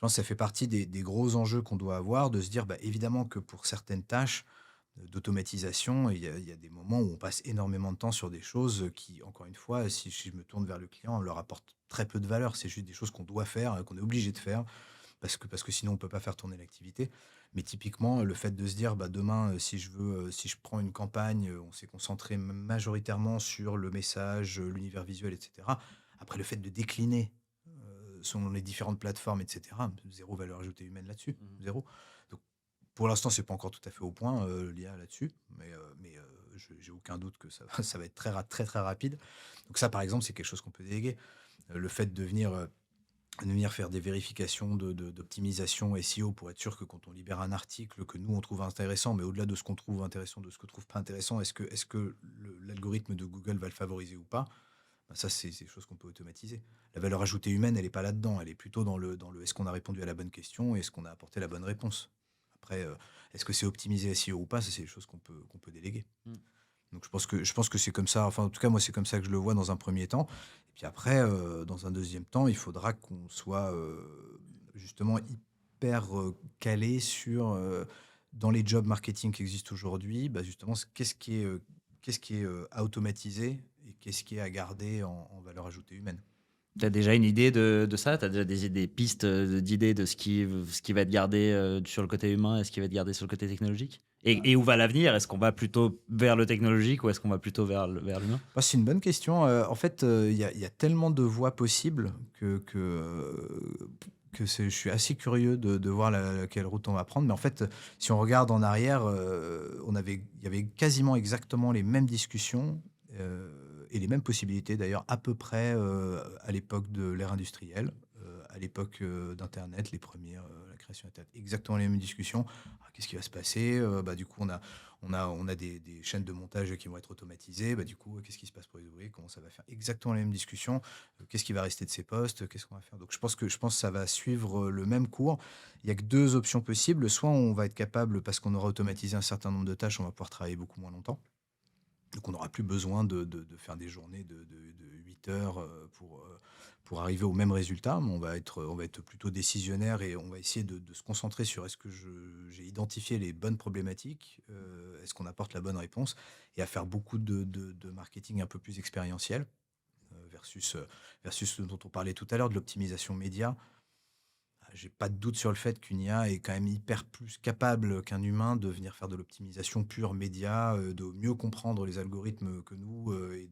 A: ça fait partie des gros enjeux qu'on doit avoir, de se dire, bah, évidemment que pour certaines tâches d'automatisation, il y a des moments où on passe énormément de temps sur des choses qui, encore une fois, si je me tourne vers le client, leur apportent très peu de valeur. C'est juste des choses qu'on doit faire, qu'on est obligé de faire, parce que sinon on peut pas faire tourner l'activité. Mais typiquement, le fait de se dire, bah, demain, si je prends une campagne, on s'est concentré majoritairement sur le message, l'univers visuel, etc. Après, le fait de décliner selon les différentes plateformes, etc., zéro valeur ajoutée humaine là-dessus, zéro. Donc, pour l'instant, c'est pas encore tout à fait au point, l'IA là-dessus, mais j'ai aucun doute que ça va être très, très rapide. Donc ça, par exemple, c'est quelque chose qu'on peut déléguer. Le fait de venir faire des vérifications d'optimisation SEO pour être sûr que quand on libère un article que nous on trouve intéressant, mais au-delà de ce qu'on trouve intéressant, de ce que trouve pas intéressant, est-ce que l'algorithme de Google va le favoriser ou pas? Ben ça, c'est des choses qu'on peut automatiser. La valeur ajoutée humaine, elle n'est pas là-dedans. Elle est plutôt dans le est-ce qu'on a répondu à la bonne question et est-ce qu'on a apporté la bonne réponse. Après, est-ce que c'est optimisé SEO ou pas? Ça, c'est des choses qu'on peut déléguer.
B: Mm.
A: Donc je pense que c'est comme ça. Enfin, en tout cas, moi, c'est comme ça que je le vois dans un premier temps. Et puis après, dans un deuxième temps, il faudra qu'on soit justement hyper calé sur dans les jobs marketing qui existent aujourd'hui, bah, justement, qu'est-ce qui est à automatiser et qu'est-ce qui est à garder en valeur ajoutée humaine.
B: Tu as déjà une idée de ça? Tu as déjà des pistes d'idées de ce qui va être gardé sur le côté humain et ce qui va être gardé sur le côté technologique? Et où va l'avenir? Est-ce qu'on va plutôt vers le technologique ou est-ce qu'on va plutôt vers l'humain?
A: Bah, c'est une bonne question. En fait, il y a tellement de voies possibles je suis assez curieux de voir quelle route on va prendre. Mais en fait, si on regarde en arrière, il y avait quasiment exactement les mêmes discussions et les mêmes possibilités d'ailleurs à peu près à l'époque de l'ère industrielle, à l'époque d'Internet, les premières, la création d'Internet, exactement les mêmes discussions. Ah, qu'est-ce qui va se passer? Bah, du coup, on a des chaînes de montage qui vont être automatisées. Bah, du coup, qu'est-ce qui se passe pour les ouvriers? Comment ça va faire? Exactement les mêmes discussions. Qu'est-ce qui va rester de ces postes? Qu'est-ce qu'on va faire? Donc, je pense que ça va suivre le même cours. Il y a que deux options possibles. Soit on va être capable, parce qu'on aura automatisé un certain nombre de tâches, on va pouvoir travailler beaucoup moins longtemps. Donc, on n'aura plus besoin de faire des journées de 8 heures pour arriver au même résultat. Mais on va être plutôt décisionnaire et on va essayer de se concentrer sur est-ce que j'ai identifié les bonnes problématiques, est-ce qu'on apporte la bonne réponse, et à faire beaucoup de marketing un peu plus expérientiel versus ce dont on parlait tout à l'heure, de l'optimisation média. j'ai pas de doute sur le fait qu'une IA est quand même hyper plus capable qu'un humain de venir faire de l'optimisation pure média, de mieux comprendre les algorithmes que nous, et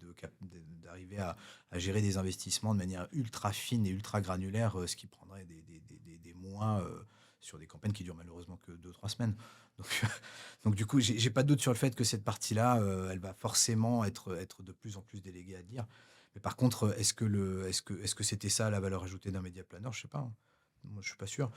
A: d'arriver à gérer des investissements de manière ultra fine et ultra granulaire, ce qui prendrait des mois, sur des campagnes qui durent malheureusement que 2 3 semaines. Donc, donc du coup, j'ai pas de doute sur le fait que cette partie-là, elle va forcément être de plus en plus déléguée à dire. Mais par contre, est-ce que c'était ça la valeur ajoutée d'un média planner? Je sais pas, hein. Moi, je suis pas sûr.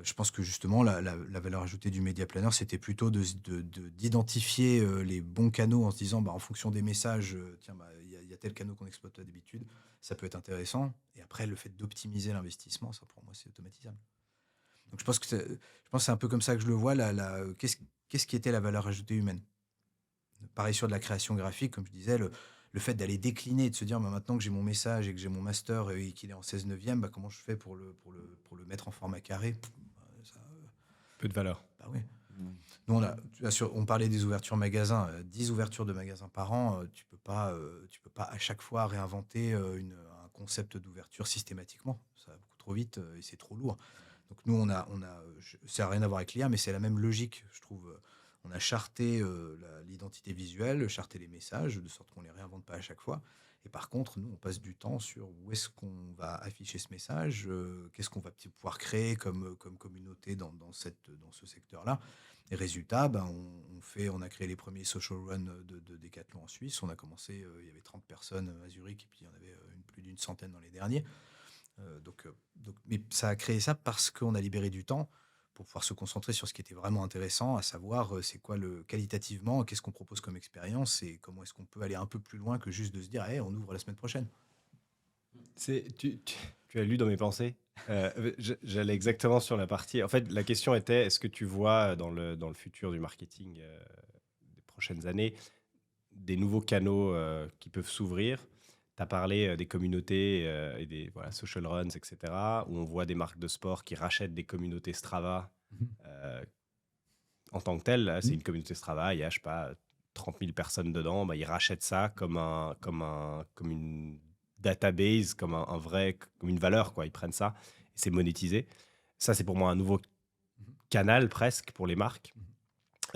A: Je pense que justement, la valeur ajoutée du média planner, c'était plutôt d'identifier les bons canaux en se disant, bah, en fonction des messages, tiens, bah, il y a tel canal qu'on exploite d'habitude, ça peut être intéressant. Et après, le fait d'optimiser l'investissement, ça pour moi, c'est automatisable. Donc je pense que c'est un peu comme ça que je le vois. Qu'est-ce qui était la valeur ajoutée humaine? Pareil sur de la création graphique, comme je disais, le fait d'aller décliner, de se dire bah, maintenant que j'ai mon message et que j'ai mon master et qu'il est en 16/9, bah, comment je fais pour le mettre en format carré? Ça,
C: Peu de valeur.
A: bah oui. Nous, on parlait des ouvertures magasins, 10 ouvertures de magasins par an, tu peux pas à chaque fois réinventer un concept d'ouverture systématiquement. Ça va beaucoup trop vite et c'est trop lourd. Donc nous, ça n'a rien à voir avec l'IA, mais c'est la même logique, je trouve. On a charté l'identité visuelle, charté les messages, de sorte qu'on ne les réinvente pas à chaque fois. Et par contre, nous, on passe du temps sur où est-ce qu'on va afficher ce message, qu'est-ce qu'on va pouvoir créer comme communauté dans ce secteur-là. Et résultat, ben, on a créé les premiers social runs de Decathlon en Suisse. On a commencé, il y avait 30 personnes à Zurich, et puis il y en avait plus d'une centaine dans les derniers. Mais ça a créé ça parce qu'on a libéré du temps pour pouvoir se concentrer sur ce qui était vraiment intéressant, à savoir c'est quoi qualitativement, qu'est-ce qu'on propose comme expérience et comment est-ce qu'on peut aller un peu plus loin que juste de se dire, hey, on ouvre la semaine prochaine.
C: Tu as lu dans mes pensées. J'allais exactement sur la partie. En fait, la question était, est-ce que tu vois dans le futur du marketing des prochaines années des nouveaux canaux qui peuvent s'ouvrir? Tu as parlé des communautés et des social runs, etc., où on voit des marques de sport qui rachètent des communautés Strava euh, en tant que telles. Là, c'est une communauté Strava, il y a, je sais pas, 30 000 personnes dedans. Bah, ils rachètent ça comme une database, comme une valeur, quoi. Ils prennent ça et c'est monétisé. Ça, c'est pour moi un nouveau canal presque pour les marques.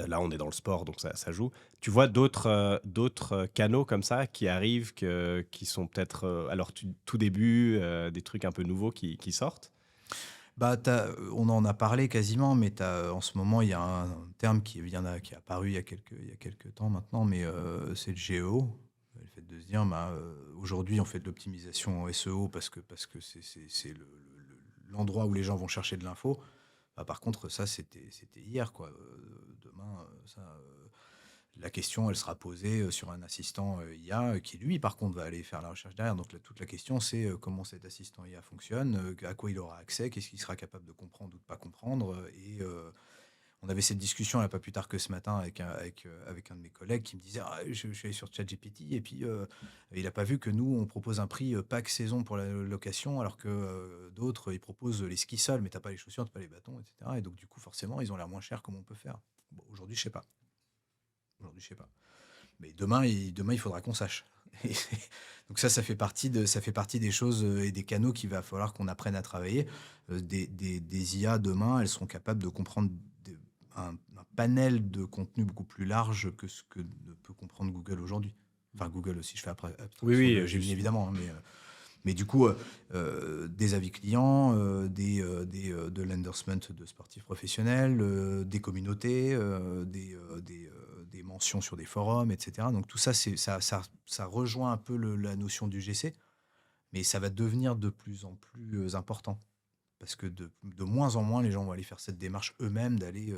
C: Là, on est dans le sport, donc ça joue. Tu vois d'autres canaux comme ça qui arrivent, qui sont peut-être à leur tout début, des trucs un peu nouveaux qui sortent?
A: Bah, on en a parlé quasiment, mais en ce moment, il y a un terme qui est apparu il y a quelques temps maintenant, mais c'est le GEO. Le fait de se dire, bah, aujourd'hui, on fait de l'optimisation en SEO parce que c'est l'endroit où les gens vont chercher de l'info. Bah, par contre, ça, c'était hier, quoi. Demain, la question, elle sera posée sur un assistant IA qui, lui, par contre, va aller faire la recherche derrière. Donc, toute la question, c'est comment cet assistant IA fonctionne, à quoi il aura accès, qu'est-ce qu'il sera capable de comprendre ou de pas comprendre. Et on avait cette discussion, là, pas plus tard que ce matin, avec un de mes collègues qui me disait ah, je suis allé sur ChatGPT et puis il n'a pas vu que nous, on propose un prix pack saison pour la location, alors que d'autres, ils proposent les skis sols, mais tu n'as pas les chaussures, tu n'as pas les bâtons, etc. Et donc, du coup, forcément, ils ont l'air moins chers. Comment on peut faire? Bon, aujourd'hui, je sais pas. Aujourd'hui, je sais pas. Mais demain, il faudra qu'on sache. Et donc ça fait partie des choses et des canaux qu'il va falloir qu'on apprenne à travailler. Des IA demain, elles seront capables de comprendre un panel de contenu beaucoup plus large que ce que ne peut comprendre Google aujourd'hui. Enfin, Google aussi, je fais abstraction
C: Oui,
A: de Gemini évidemment, hein, mais du coup, des avis clients, de l'endorsement de sportifs professionnels, des communautés, des mentions sur des forums, etc. Donc tout ça, ça rejoint un peu la notion du GC, mais ça va devenir de plus en plus important. Parce que de moins en moins, les gens vont aller faire cette démarche eux-mêmes, d'aller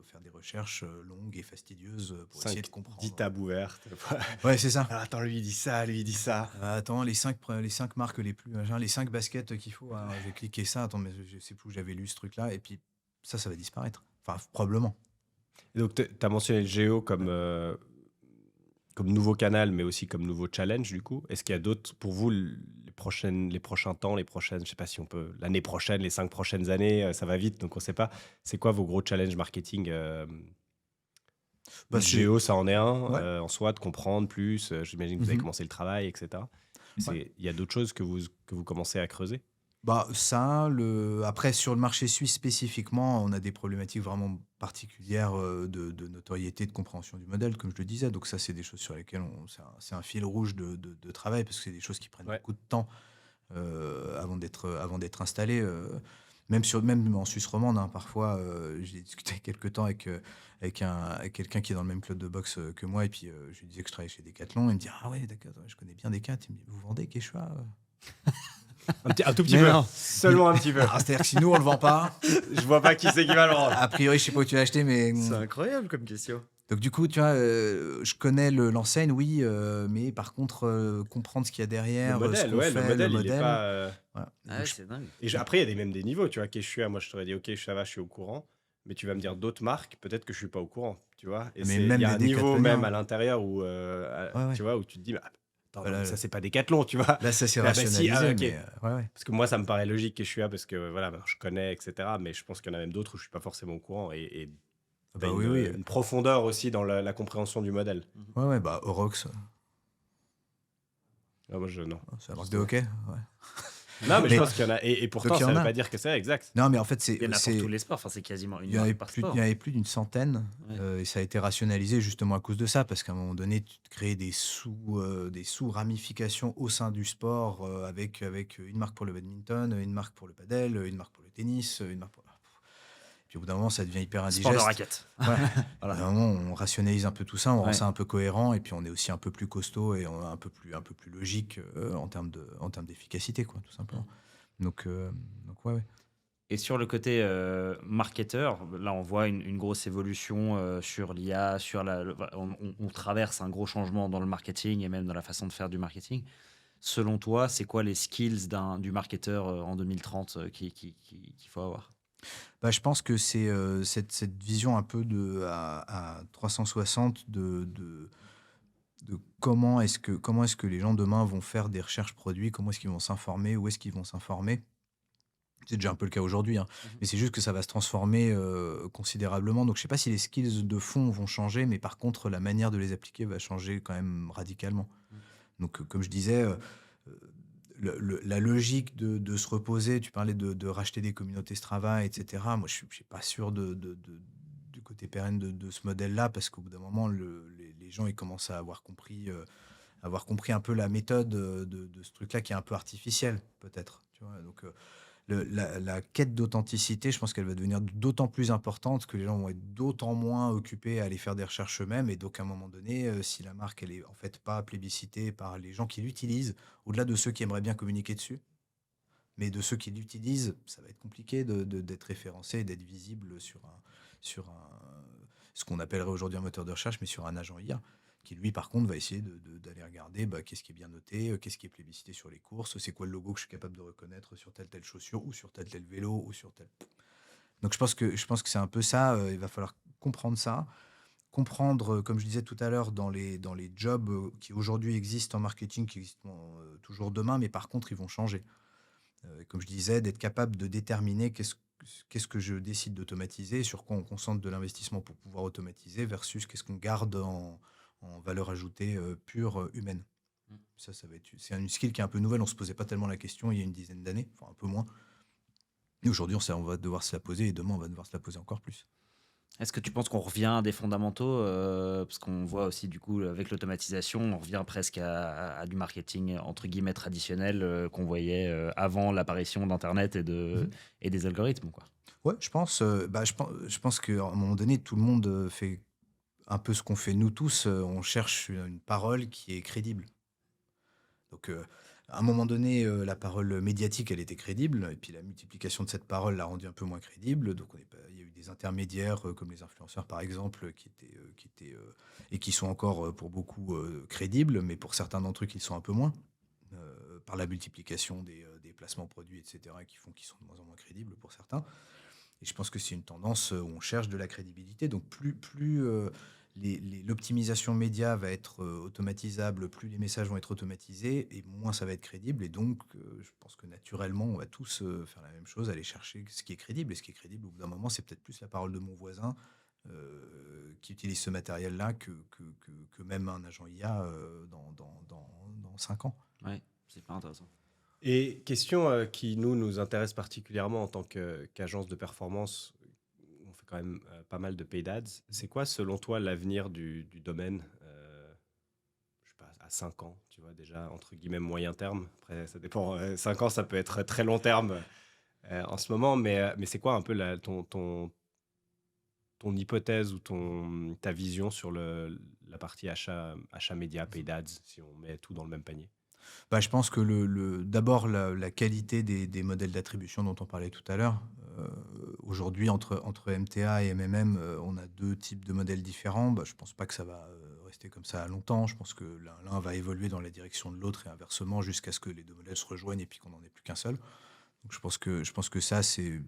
A: faire des recherches longues et fastidieuses pour essayer de
C: 10
A: comprendre.
C: tabs ouvertes.
A: Ouais, c'est ça.
C: Ah, attends, lui il dit ça, lui il dit ça.
A: Attends, les 5 marques les plus machin, les 5 baskets qu'il faut. Alors, j'ai cliqué ça. Attends, mais je sais plus où j'avais lu ce truc-là. Et puis, ça va disparaître. Enfin, probablement.
C: Et donc, tu as mentionné le Géo comme nouveau canal, mais aussi comme nouveau challenge, du coup. Est-ce qu'il y a d'autres, pour vous, les prochains temps, je sais pas si on peut, l'année prochaine, les 5 prochaines années, ça va vite, donc on sait pas. C'est quoi vos gros challenges marketing?
A: Bah,
C: Géo, ça en est un,
A: Ouais.
C: en soi, de comprendre plus. J'imagine que vous avez
A: Mhm.
C: commencé le travail, etc.
A: Ouais.
C: Il y a d'autres choses que vous commencez à creuser?
A: Bah, ça, après sur le marché suisse spécifiquement, on a des problématiques vraiment particulières, de notoriété, de compréhension du modèle, comme je le disais. Donc ça, c'est des choses sur lesquelles c'est un fil rouge de travail parce que c'est des choses qui prennent
C: Ouais.
A: beaucoup de temps, avant d'être installées, même en Suisse romande, hein, parfois, j'ai discuté quelque temps avec quelqu'un qui est dans le même club de boxe, que moi et puis, je lui disais que je travaillais chez Decathlon. Il me dit: «Ah ouais, d'accord, ouais, je connais bien Decat». Il me dit: «Vous vendez Quechua?»
C: Un tout petit
B: Mais
C: peu.
B: non.
C: Seulement un petit peu.
A: Alors, c'est-à-dire que si nous, on le vend pas,
C: Je vois pas qui c'est qui va le rendre.
A: a priori, je sais pas où tu l'as acheté, mais
B: incroyable comme question.
A: donc du coup, tu vois, je connais l'enseigne, oui, mais par contre, comprendre ce qu'il y a derrière, ce qu'on
C: Le
A: fait, le
C: modèle, il est
A: modèle,
C: pas.
A: voilà.
B: Ah
A: Donc
B: ouais, c'est dingue.
C: Après, il y a même des niveaux, tu vois. Quechua, moi, je t'aurais dit, ok, ça va, je suis au courant. Mais tu vas me dire d'autres marques, peut-être que je suis pas au courant, tu vois. Et
A: mais
C: il
A: même
C: y a
A: des
C: un niveau
A: décathloniens,
C: même
A: hein.
C: à l'intérieur où,
A: Ouais, ouais.
C: tu vois, où tu te dis, bah, attends, non, mais
A: Voilà,
C: ça, c'est pas Décathlon, tu vois.
A: là, ça s'est
C: Ah, bah, si, ah,
A: rationalisé,
C: ok.
A: mais ouais, ouais.
C: Parce que moi, ça me paraît logique, Quechua, parce que voilà, ben, je connais, etc. Mais je pense qu'il y en a même d'autres où je suis pas forcément au courant. Et
A: Ah
C: tu as
A: bah, oui, oui,
C: une profondeur aussi dans la compréhension du modèle.
A: ouais, ouais, bah, Orox,
C: Ah, moi, non.
A: c'est la marque de
C: Justement.
A: hockey, ouais.
C: Non, mais je
A: Mais
C: pense qu'il y en a. Et pourtant,
A: donc il y
C: ça
A: en
C: veut
A: a.
C: pas dire que c'est exact.
A: Non, mais en fait,
B: Il y en a pour tous les sports. Enfin, c'est quasiment une marque par
A: il
B: sport.
A: y en avait plus d'une centaine,
B: Ouais.
A: et ça a été rationalisé justement à cause de ça, parce qu'à un moment donné, tu te crées des sous-ramifications au sein du sport, avec une marque pour le badminton, une marque pour le padel, une marque pour le tennis, une marque pour... Puis au bout d'un moment, ça devient hyper
B: Sport de
A: indigeste.
B: raquette.
A: Voilà. Au bout
B: Voilà.
A: d'un moment, on rationalise un peu tout ça, on rend
B: Ouais.
A: ça un peu cohérent, et puis on est aussi un peu plus costaud et on est un peu plus logique, en termes d'efficacité, quoi, tout simplement. Donc, ouais, ouais.
B: Et sur le côté marketeur, là on voit une grosse évolution sur l'IA, on traverse un gros changement dans le marketing et même dans la façon de faire du marketing. Selon toi, c'est quoi les skills du marketeur en 2030 qu'il faut avoir?
A: Bah, je pense que c'est, cette vision un peu à 360 de comment est-ce que les gens demain vont faire des recherches produits, comment est-ce qu'ils vont s'informer, où est-ce qu'ils vont s'informer. C'est déjà un peu le cas aujourd'hui, hein, mais c'est juste que ça va se transformer, considérablement. Donc je sais pas si les skills de fond vont changer, mais par contre la manière de les appliquer va changer quand même radicalement. Donc, comme je disais, la logique de se reposer, tu parlais de racheter des communautés Strava, etc. Moi, je suis pas sûr du côté pérenne de ce modèle-là, parce qu'au bout d'un moment, les gens ils commencent à avoir compris un peu la méthode, de ce truc-là qui est un peu artificiel, peut-être. Tu vois. Donc, la quête d'authenticité, je pense qu'elle va devenir d'autant plus importante que les gens vont être d'autant moins occupés à aller faire des recherches eux-mêmes. Et donc, à un moment donné, si la marque, elle est en fait pas plébiscitée par les gens qui l'utilisent, au-delà de ceux qui aimeraient bien communiquer dessus, mais de ceux qui l'utilisent, ça va être compliqué d'être référencé et d'être visible ce qu'on appellerait aujourd'hui un moteur de recherche, mais sur un agent IA, qui lui, par contre, va essayer d'aller regarder, bah, qu'est-ce qui est bien noté, qu'est-ce qui est plébiscité sur les courses, c'est quoi le logo que je suis capable de reconnaître sur telle chaussure, ou sur tel vélo, ou sur tel... Donc je pense que c'est un peu ça, il va falloir comprendre ça, comprendre, comme je disais tout à l'heure, dans les jobs, qui aujourd'hui existent en marketing, qui existent, toujours demain, mais par contre, ils vont changer. Comme je disais, d'être capable de déterminer qu'est-ce que je décide d'automatiser, sur quoi on concentre de l'investissement pour pouvoir automatiser, versus qu'est-ce qu'on garde en valeur ajoutée, pure, humaine. Ça va être, c'est une skill qui est un peu nouvelle. On se posait pas tellement la question il y a une dizaine d'années, enfin un peu moins. Et aujourd'hui, on va devoir se la poser, et demain, on va devoir se la poser encore plus.
B: Est-ce que tu penses qu'on revient à des fondamentaux parce qu'on voit aussi du coup avec l'automatisation, on revient presque à du marketing entre guillemets traditionnel qu'on voyait avant l'apparition d'Internet et des algorithmes, quoi.
A: Ouais, je pense qu'à un moment donné, tout le monde, fait un peu ce qu'on fait nous tous. On cherche une parole qui est crédible. Donc, à un moment donné, la parole médiatique, elle était crédible, et puis la multiplication de cette parole l'a rendue un peu moins crédible. Donc, il y a eu des intermédiaires, comme les influenceurs, par exemple, et qui sont encore, pour beaucoup, crédibles, mais pour certains d'entre eux, qui le sont un peu moins, par la multiplication des placements produits, etc., qui font qu'ils sont de moins en moins crédibles pour certains. Et je pense que c'est une tendance, où on cherche de la crédibilité. Donc plus l'optimisation média va être, automatisable, plus les messages vont être automatisés, et moins ça va être crédible. Et donc, je pense que naturellement, on va tous, faire la même chose, aller chercher ce qui est crédible. Et ce qui est crédible, au bout d'un moment, c'est peut-être plus la parole de mon voisin, qui utilise ce matériel-là, que même un agent IA, dans 5 ans.
B: Ouais, c'est pas intéressant.
C: Et question qui nous intéresse particulièrement en tant qu'agence de performance, on fait quand même pas mal de paid ads. C'est quoi, selon toi, l'avenir du domaine je sais pas, à 5 ans, tu vois, déjà, entre guillemets, moyen terme. Après, ça dépend. 5 ans, ça peut être très long terme en ce moment, mais c'est quoi un peu ton hypothèse ou ta vision sur la partie achat média, paid ads, si on met tout dans le même panier?
A: Bah, je pense que d'abord la qualité des modèles d'attribution dont on parlait tout à l'heure. Aujourd'hui entre MTA et MMM, on a 2 types de modèles différents. Bah, je pense pas que ça va, rester comme ça longtemps. Je pense que l'un va évoluer dans la direction de l'autre et inversement jusqu'à ce que les 2 modèles se rejoignent et puis qu'on n'en ait plus qu'un seul. Donc je pense que ça c'est,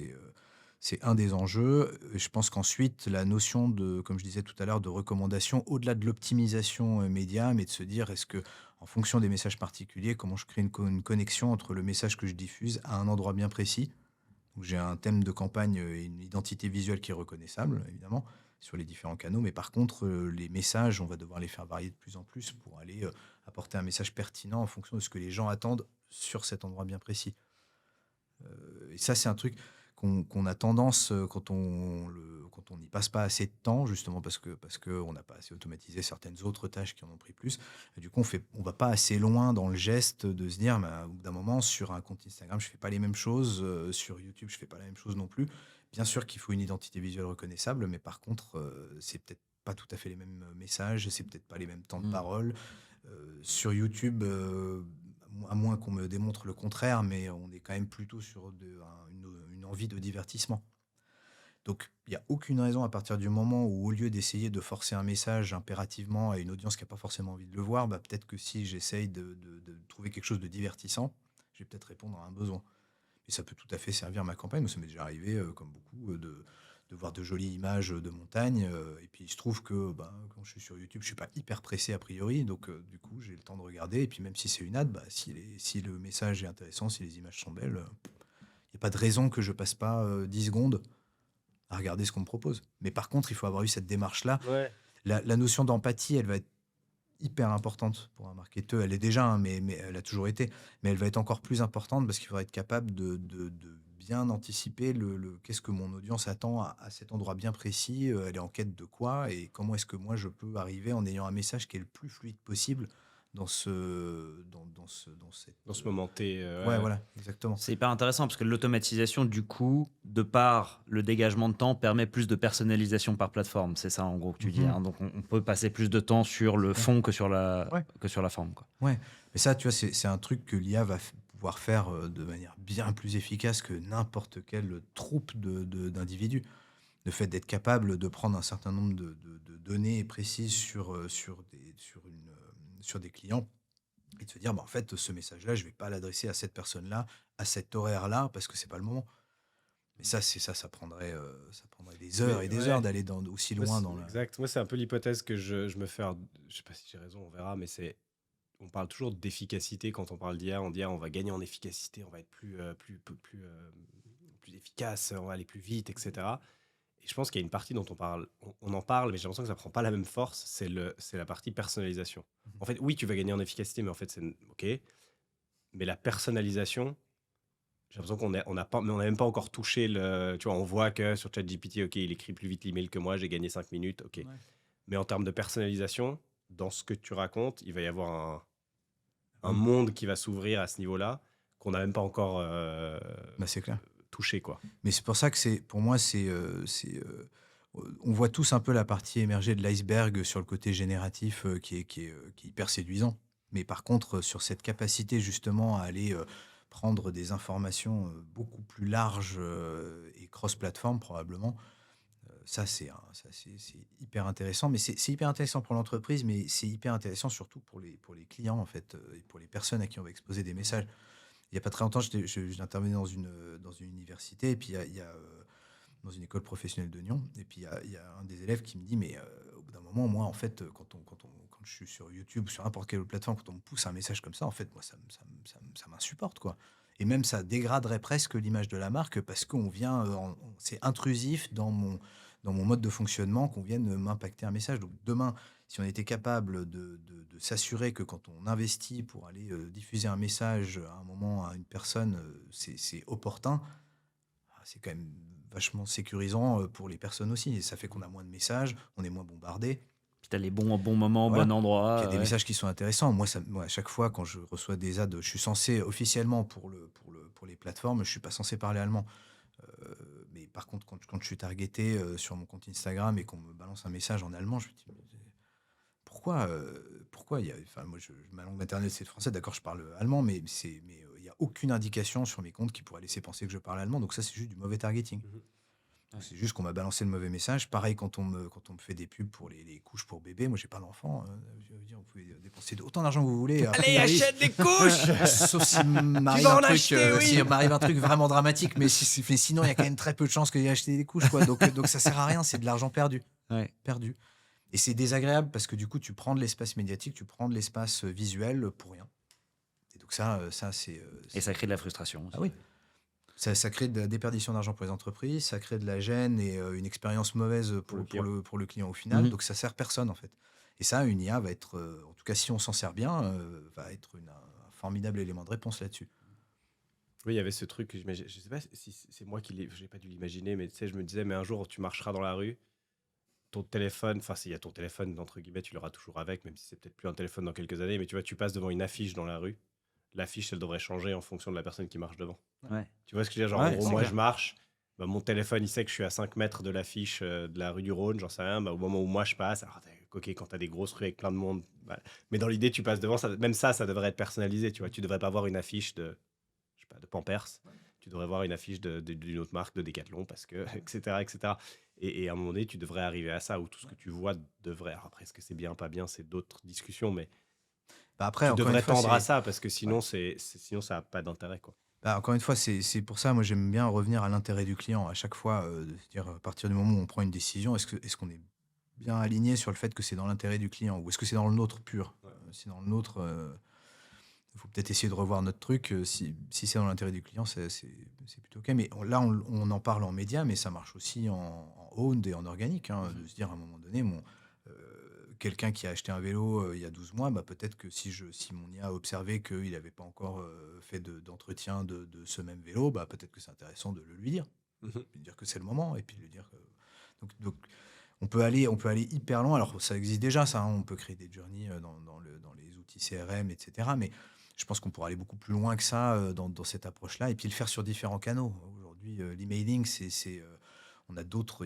A: heu, c'est un des enjeux. Et je pense qu'ensuite la notion de, comme je disais tout à l'heure, de recommandation, au-delà de l'optimisation, média, mais de se dire: «Est-ce que, en fonction des messages particuliers, comment je crée une connexion entre le message que je diffuse à un endroit bien précis?» Donc j'ai un thème de campagne, et une identité visuelle qui est reconnaissable, évidemment, sur les différents canaux. Mais par contre, les messages, on va devoir les faire varier de plus en plus pour aller, apporter un message pertinent en fonction de ce que les gens attendent sur cet endroit bien précis. Et ça, c'est un truc qu'on a tendance, quand on n'y passe pas assez de temps, justement parce que on n'a pas assez automatisé certaines autres tâches qui en ont pris plus. Et du coup, on va pas assez loin dans le geste de se dire, bah, au bout d'un moment, sur un compte Instagram, je fais pas les mêmes choses, sur YouTube, je fais pas la même chose non plus. Bien sûr qu'il faut une identité visuelle reconnaissable, mais par contre, c'est peut-être pas tout à fait les mêmes messages, c'est peut-être pas les mêmes temps de
B: Mm.
A: parole. Sur YouTube, à moins qu'on me démontre le contraire, mais on est quand même plutôt sur une envie de divertissement. Donc, il n'y a aucune raison à partir du moment où, au lieu d'essayer de forcer un message impérativement à une audience qui n'a pas forcément envie de le voir, bah, peut-être que si j'essaye de trouver quelque chose de divertissant, je vais peut-être répondre à un besoin. Et ça peut tout à fait servir ma campagne. Moi, ça m'est déjà arrivé, comme beaucoup, de voir de jolies images de montagne. Et puis, il se trouve que ben, quand je suis sur YouTube, je suis pas hyper pressé a priori. Donc, du coup, j'ai le temps de regarder. Et puis, même si c'est une ad, bah, si le message est intéressant, si les images sont belles, il n'y a pas de raison que je passe pas 10 secondes à regarder ce qu'on me propose. Mais par contre, il faut avoir eu cette démarche-là.
C: Ouais.
A: La notion d'empathie, elle va être hyper importante pour un marketeur. Elle est déjà, hein, mais elle a toujours été. Mais elle va être encore plus importante parce qu'il faudra être capable de bien anticiper qu'est-ce que mon audience attend à cet endroit bien précis. Elle est en quête de quoi et comment est-ce que moi je peux arriver en ayant un message qui est le plus fluide possible dans cette.
C: Dans ce moment T,
A: Ouais,
C: ouais.
A: voilà, exactement.
B: C'est hyper intéressant parce que l'automatisation, du coup, de par le dégagement de temps, permet plus de personnalisation par plateforme. C'est ça, en gros, que tu dis.
A: Mhm.
B: Hein. Donc, on peut passer plus de temps sur le
A: Clair.
B: fond
A: Ouais.
B: que sur la forme. Quoi.
A: Ouais, mais ça, tu vois, c'est un truc que l'IA va pouvoir faire de manière bien plus efficace que n'importe quelle troupe d'individus. Le fait d'être capable de prendre un certain nombre de données précises sur des clients et de se dire, bah, en fait, ce message-là, je vais pas l'adresser à cette personne-là, à cet horaire-là, parce que c'est pas le moment. Mais ça prendrait des heures
C: Mais
A: et des heures
C: ouais,
A: d'aller aussi
C: moi,
A: loin dans la.
C: exact. Moi, c'est un peu l'hypothèse que je me fais. Je sais pas si j'ai raison, on verra, mais on parle toujours d'efficacité quand on parle d'IA. On dit, ah, on va gagner en efficacité, on va être plus efficace, on va aller plus vite, etc. Et je pense qu'il y a une partie dont on en parle, mais j'ai l'impression que ça prend pas la même force. C'est la partie personnalisation.
A: Mhm.
C: En fait, oui, tu vas gagner en efficacité, mais en fait, c'est ok. Mais la personnalisation, j'ai l'impression on n'a pas, mais on n'a même pas encore touché tu vois, on voit que sur ChatGPT, ok, il écrit plus vite l'email que moi, j'ai gagné 5 minutes, ok.
A: Ouais.
C: Mais en termes de personnalisation, dans ce que tu racontes, il va y avoir un
A: Oui,
C: monde qui va s'ouvrir à ce niveau-là qu'on n'a même pas encore
A: bah, c'est clair.
C: touché, quoi.
A: Mais c'est pour ça que pour moi, on voit tous un peu la partie émergée de l'iceberg sur le côté génératif qui est hyper séduisant. Mais par contre, sur cette capacité justement à aller prendre des informations beaucoup plus larges et cross-platform probablement, ça c'est hyper intéressant. Mais c'est hyper intéressant pour l'entreprise, mais c'est hyper intéressant surtout pour les clients en fait, et pour les personnes à qui on va exposer des messages. Il n'y a pas très longtemps, j'intervenais dans une université, et puis dans une école professionnelle de Nyon. Et puis il y a un des élèves qui me dit, mais au bout d'un moment, moi, en fait, quand je suis sur YouTube ou sur n'importe quelle autre plateforme, quand on me pousse un message comme ça, en fait, moi, ça m'insupporte, quoi. Et même ça dégraderait presque l'image de la marque parce qu'on vient, c'est intrusif dans mon mode de fonctionnement qu'on vienne m'impacter un message. Donc demain, si on était capable de s'assurer que quand on investit pour aller diffuser un message à un moment à une personne, c'est opportun, c'est quand même vachement sécurisant pour les personnes aussi. Et ça fait qu'on a moins de messages, on est moins bombardé.
B: Puis t'as les bons au bon moment, au
A: Voilà.
B: bon
A: Puis il y
B: endroit.
A: a des
B: Ouais.
A: messages qui sont intéressants. Moi, à chaque fois, quand je reçois des ads, je suis censé officiellement pour les plateformes, je suis pas censé parler allemand. Mais par contre, quand je suis targeté sur mon compte Instagram et qu'on me balance un message en allemand, je me dis mais pourquoi enfin, moi, ma langue maternelle c'est le français, d'accord, je parle allemand, mais il y a aucune indication sur mes comptes qui pourrait laisser penser que je parle allemand. Donc ça, c'est juste du mauvais targeting.
C: Mhm.
A: Donc, c'est juste qu'on m'a balancé le mauvais message. Pareil quand on me fait des pubs pour les couches pour bébé. Moi, j'ai pas d'enfant. Je veux dire, vous pouvez dépenser autant d'argent que vous voulez. A
B: Allez,
A: priori,
B: achète des couches.
A: sauf s'il m'arrive
B: vas
A: un
B: en
A: truc,
B: acheter, oui.
A: s'il m'arrive un truc vraiment dramatique, mais sinon, il y a quand même très peu de chances que j'ai acheté des couches, quoi. Donc ça sert à rien, c'est de l'argent perdu.
B: Ouais.
A: Perdu. Et c'est désagréable parce que du coup, tu prends de l'espace médiatique, tu prends de l'espace visuel pour rien. Et donc c'est...
B: Et ça crée de la frustration aussi.
A: Ah oui. Ça crée de la déperdition d'argent pour les entreprises, ça crée de la gêne et une expérience mauvaise
C: le client.
A: pour le client au final.
B: Mhm.
A: Donc ça sert personne en fait. Et ça, une IA va être, en tout cas si on s'en sert bien, va être un formidable élément de réponse là-dessus.
C: Oui, il y avait ce truc, mais je sais pas si c'est moi qui l'ai, j'ai pas dû l'imaginer, mais tu sais, je me disais, mais un jour tu marcheras dans la rue, ton téléphone, enfin s'il y a ton téléphone, entre guillemets, tu l'auras toujours avec, même si c'est peut-être plus un téléphone dans quelques années, mais tu vois, tu passes devant une affiche dans la rue, l'affiche, elle devrait changer en fonction de la personne qui marche devant.
B: Ouais.
C: Tu vois ce que je veux dire? Genre,
B: Ouais,
C: en gros,
B: c'est
C: moi,
B: clair.
C: je marche, bah, mon téléphone, il sait que je suis à 5 mètres de l'affiche de la rue du Rhône, j'en sais rien, bah, au moment où moi je passe, alors, ok, quand t'as des grosses rues avec plein de monde, bah, mais dans l'idée, tu passes devant, même ça devrait être personnalisé, tu vois, tu devrais pas avoir une affiche je sais pas, de Pampers, tu devrais avoir une affiche d'une autre marque, de Decathlon, parce que, etc., etc. Et à un moment donné, tu devrais arriver à ça, où tout ce que tu vois devrait, alors après, est-ce que c'est bien, pas bien, c'est d'autres discussions, mais
A: Bah après,
C: tu
A: encore une
C: devrais
A: fois,
C: tendre à
A: c'est...
C: ça, parce que sinon,
A: Ouais.
C: sinon ça n'a pas d'intérêt, quoi.
A: Bah, encore une fois, c'est pour ça, moi j'aime bien revenir à l'intérêt du client à chaque fois, de se dire à partir du moment où on prend une décision, est-ce qu'on est bien aligné sur le fait que c'est dans l'intérêt du client ou est-ce que c'est dans le nôtre pur?
C: Ouais.
A: Si dans le nôtre, il faut peut-être essayer de revoir notre truc. Si c'est dans l'intérêt du client, c'est plutôt OK. Mais là, on en parle en média, mais ça marche aussi en owned et en organique. Hein, de se dire à un moment donné, quelqu'un qui a acheté un vélo il y a 12 mois, bah, peut-être que si mon IA a observé qu'il n'avait pas encore fait d'entretien de ce même vélo, bah, peut-être que c'est intéressant de le lui dire.
C: Mhm.
A: De dire que c'est le moment et puis de lui dire que. Donc, on peut aller hyper loin. Alors, ça existe déjà, ça. Hein, on peut créer des journeys dans les outils CRM, etc. Mais je pense qu'on pourra aller beaucoup plus loin que ça dans cette approche-là et puis le faire sur différents canaux. Aujourd'hui, l'emailing, il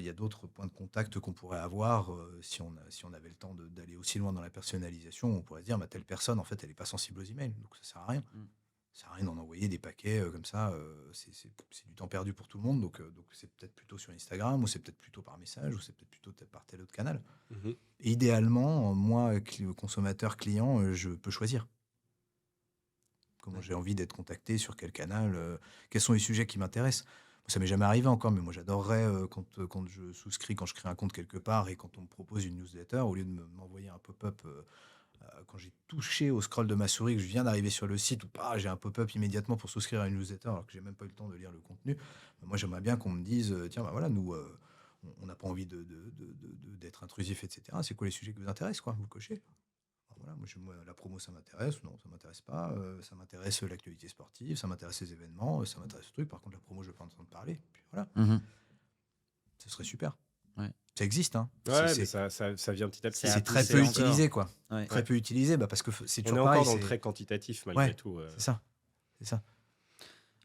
A: y a d'autres points de contact qu'on pourrait avoir si on avait le temps d'aller aussi loin dans la personnalisation. On pourrait se dire, bah, telle personne, en fait, elle n'est pas sensible aux emails, donc ça sert à rien.
B: Mm.
A: Ça sert à rien d'en envoyer des paquets comme ça. C'est du temps perdu pour tout le monde. Donc c'est peut-être plutôt sur Instagram, ou c'est peut-être plutôt par message, ou c'est peut-être plutôt par tel autre canal.
C: Mhm.
A: Et idéalement, moi, consommateur, client, je peux choisir. Comment j'ai envie d'être contacté, sur quel canal, quels sont les sujets qui m'intéressent. Ça m'est jamais arrivé encore, mais moi j'adorerais quand je souscris, quand je crée un compte quelque part et quand on me propose une newsletter, au lieu de m'envoyer un pop-up quand j'ai touché au scroll de ma souris, que je viens d'arriver sur le site, ou pas, j'ai un pop-up immédiatement pour souscrire à une newsletter alors que j'ai même pas eu le temps de lire le contenu. Moi j'aimerais bien qu'on me dise, tiens, bah voilà, nous, on n'a pas envie d'être intrusif, etc. C'est quoi les sujets qui vous intéressent, quoi? Vous cochez. Voilà, moi, la promo, ça m'intéresse, non, ça m'intéresse pas. Ça m'intéresse l'actualité sportive, ça m'intéresse les événements, ça m'intéresse ce truc. Par contre, la promo, je ne veux pas entendre parler. Puis voilà,
B: Mhm.
A: ce serait super.
B: Ouais.
A: Ça existe, hein.
C: Ouais, mais ça vient petit à petit.
B: C'est
A: C'est très
B: poussé
A: peu
B: encore.
A: utilisé, quoi.
B: Ouais.
A: Très peu utilisé, parce que c'est
C: On est
A: toujours
C: encore
A: pareil.
C: dans le très quantitatif, malgré
A: Ouais,
C: tout.
A: c'est ça. C'est ça.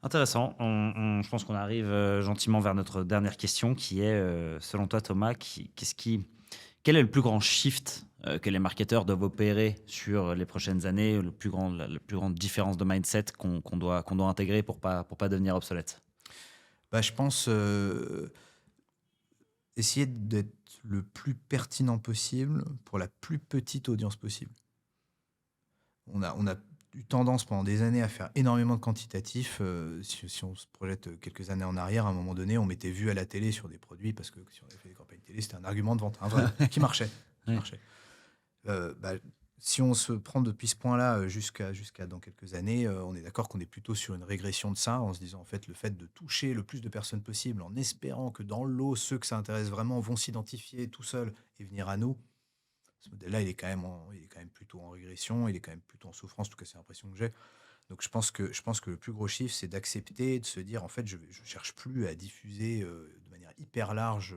B: Intéressant. Je pense qu'on arrive gentiment vers notre dernière question qui est, selon toi Thomas, quel est le plus grand shift que les marketeurs doivent opérer sur les prochaines années, la plus grande différence de mindset qu'on doit intégrer pour pas devenir obsolète?
A: Bah, je pense essayer d'être le plus pertinent possible pour la plus petite audience possible. On a eu tendance pendant des années à faire énormément de quantitatif. Si on se projette quelques années en arrière, à un moment donné, on mettait vu à la télé sur des produits parce que si on avait fait des campagnes télé, c'était un argument de vente, un vrai, qui marchait. Qui
B: Ouais.
A: marchait. Si on se prend depuis ce point-là jusqu'à dans quelques années, on est d'accord qu'on est plutôt sur une régression de ça, en se disant en fait le fait de toucher le plus de personnes possible, en espérant que dans l'eau, ceux que ça intéresse vraiment vont s'identifier tout seuls et venir à nous. Ce modèle-là, il est quand même plutôt en régression, il est quand même plutôt en souffrance, en tout cas, c'est l'impression que j'ai. Donc je pense que le plus gros chiffre, c'est d'accepter, de se dire, en fait, je cherche plus à diffuser de manière hyper large,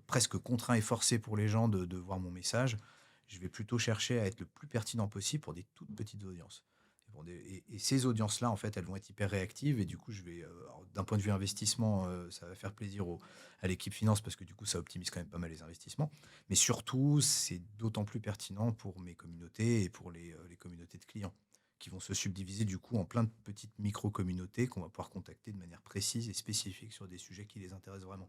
A: presque contraint et forcé pour les gens de voir mon message. Je vais plutôt chercher à être le plus pertinent possible pour des toutes petites audiences. Et ces audiences-là, en fait, elles vont être hyper réactives. Et du coup, alors, d'un point de vue investissement, ça va faire plaisir à l'équipe finance parce que du coup, ça optimise quand même pas mal les investissements. Mais surtout, c'est d'autant plus pertinent pour mes communautés et pour les communautés de clients qui vont se subdiviser du coup en plein de petites micro-communautés qu'on va pouvoir contacter de manière précise et spécifique sur des sujets qui les intéressent vraiment.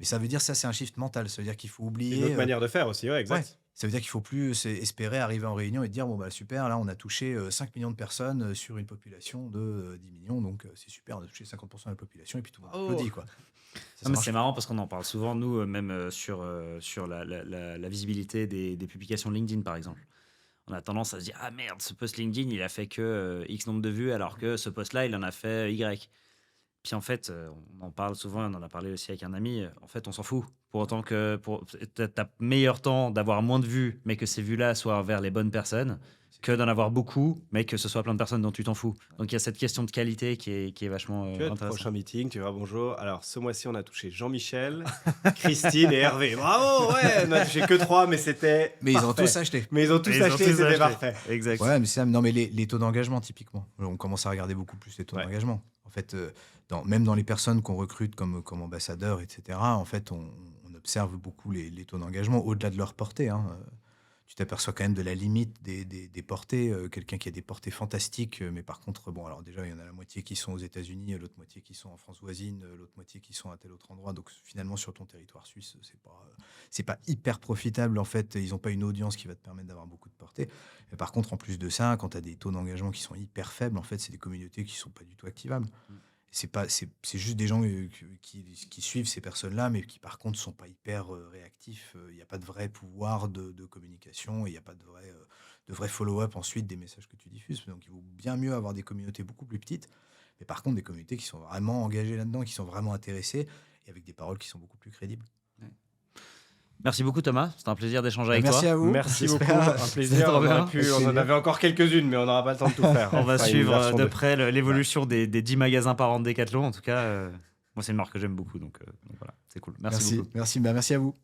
A: Mais ça veut dire, ça, c'est un shift mental. Ça veut dire qu'il faut
C: C'est une
A: oublier.
C: autre manière de faire aussi, ouais,
A: Ouais,
C: exact.
A: ça veut dire qu'il faut plus espérer arriver en réunion et dire bon bah super, là on a touché 5 millions de personnes sur une population de 10 millions, donc c'est super, on a touché 50% de la population et puis tout le monde
C: Oh.
A: applaudit quoi. Ça
B: Non, mais
A: marche
B: c'est
A: pas.
B: marrant parce qu'on en parle souvent, nous, même sur la visibilité des publications LinkedIn, par exemple. On a tendance à se dire, ah merde, ce post LinkedIn, il a fait que X nombre de vues, alors que ce post-là, il en a fait Y. Puis en fait, on en parle souvent, on en a parlé aussi avec un ami, en fait, on s'en fout. Pour autant que t'as meilleur temps d'avoir moins de vues, mais que ces vues-là soient vers les bonnes personnes, que d'en avoir beaucoup, mais que ce soit plein de personnes dont tu t'en fous. Donc il y a cette question de qualité qui est vachement
C: Tu vois, le
B: intéressante.
C: prochain meeting, tu vas bonjour. Alors, ce mois-ci, on a touché Jean-Michel, Christine et Hervé. Bravo, ouais, on a touché que 3, mais c'était
A: Mais ils ont
C: parfait.
A: tous acheté.
C: Mais ils ont tous
B: Ils ont
C: acheté,
B: tous
C: c'était
B: acheté.
C: parfait.
B: Exact.
A: Ouais, mais non, mais les taux d'engagement typiquement, on commence à regarder beaucoup plus les taux
C: Ouais.
A: d'engagement. En fait, même dans les personnes qu'on recrute comme ambassadeurs, etc. En fait, on observe beaucoup les taux d'engagement au-delà de leur portée. Hein. Tu t'aperçois quand même de la limite des portées. Quelqu'un qui a des portées fantastiques, mais par contre, bon, alors déjà, il y en a la moitié qui sont aux États-Unis, l'autre moitié qui sont en France voisine, l'autre moitié qui sont à tel autre endroit. Donc finalement, sur ton territoire suisse, c'est pas hyper profitable. En fait, ils n'ont pas une audience qui va te permettre d'avoir beaucoup de portée. Mais par contre, en plus de ça, quand tu as des taux d'engagement qui sont hyper faibles, en fait, c'est des communautés qui sont pas du tout activables. C'est juste des gens qui suivent ces personnes-là, mais qui par contre sont pas hyper réactifs. Il n'y a pas de vrai pouvoir de communication et il n'y a pas de vrai follow-up ensuite des messages que tu diffuses. Donc il vaut bien mieux avoir des communautés beaucoup plus petites, mais par contre des communautés qui sont vraiment engagées là-dedans, qui sont vraiment intéressées et avec des paroles qui sont beaucoup plus crédibles.
B: Merci beaucoup, Thomas. C'était un plaisir d'échanger avec
A: Merci
B: toi.
A: à vous.
C: Merci beaucoup,
A: J'espère.
C: un plaisir.
B: trop bien.
C: On en avait encore quelques-unes, mais on n'aura pas le temps de tout faire.
B: On va
C: Enfin, une
B: suivre
C: version
B: de
C: deux.
B: près l'évolution des 10 magasins par an de Decathlon. En tout cas, moi, c'est une marque que j'aime beaucoup. Donc voilà, c'est cool. Merci beaucoup.
A: Merci à vous.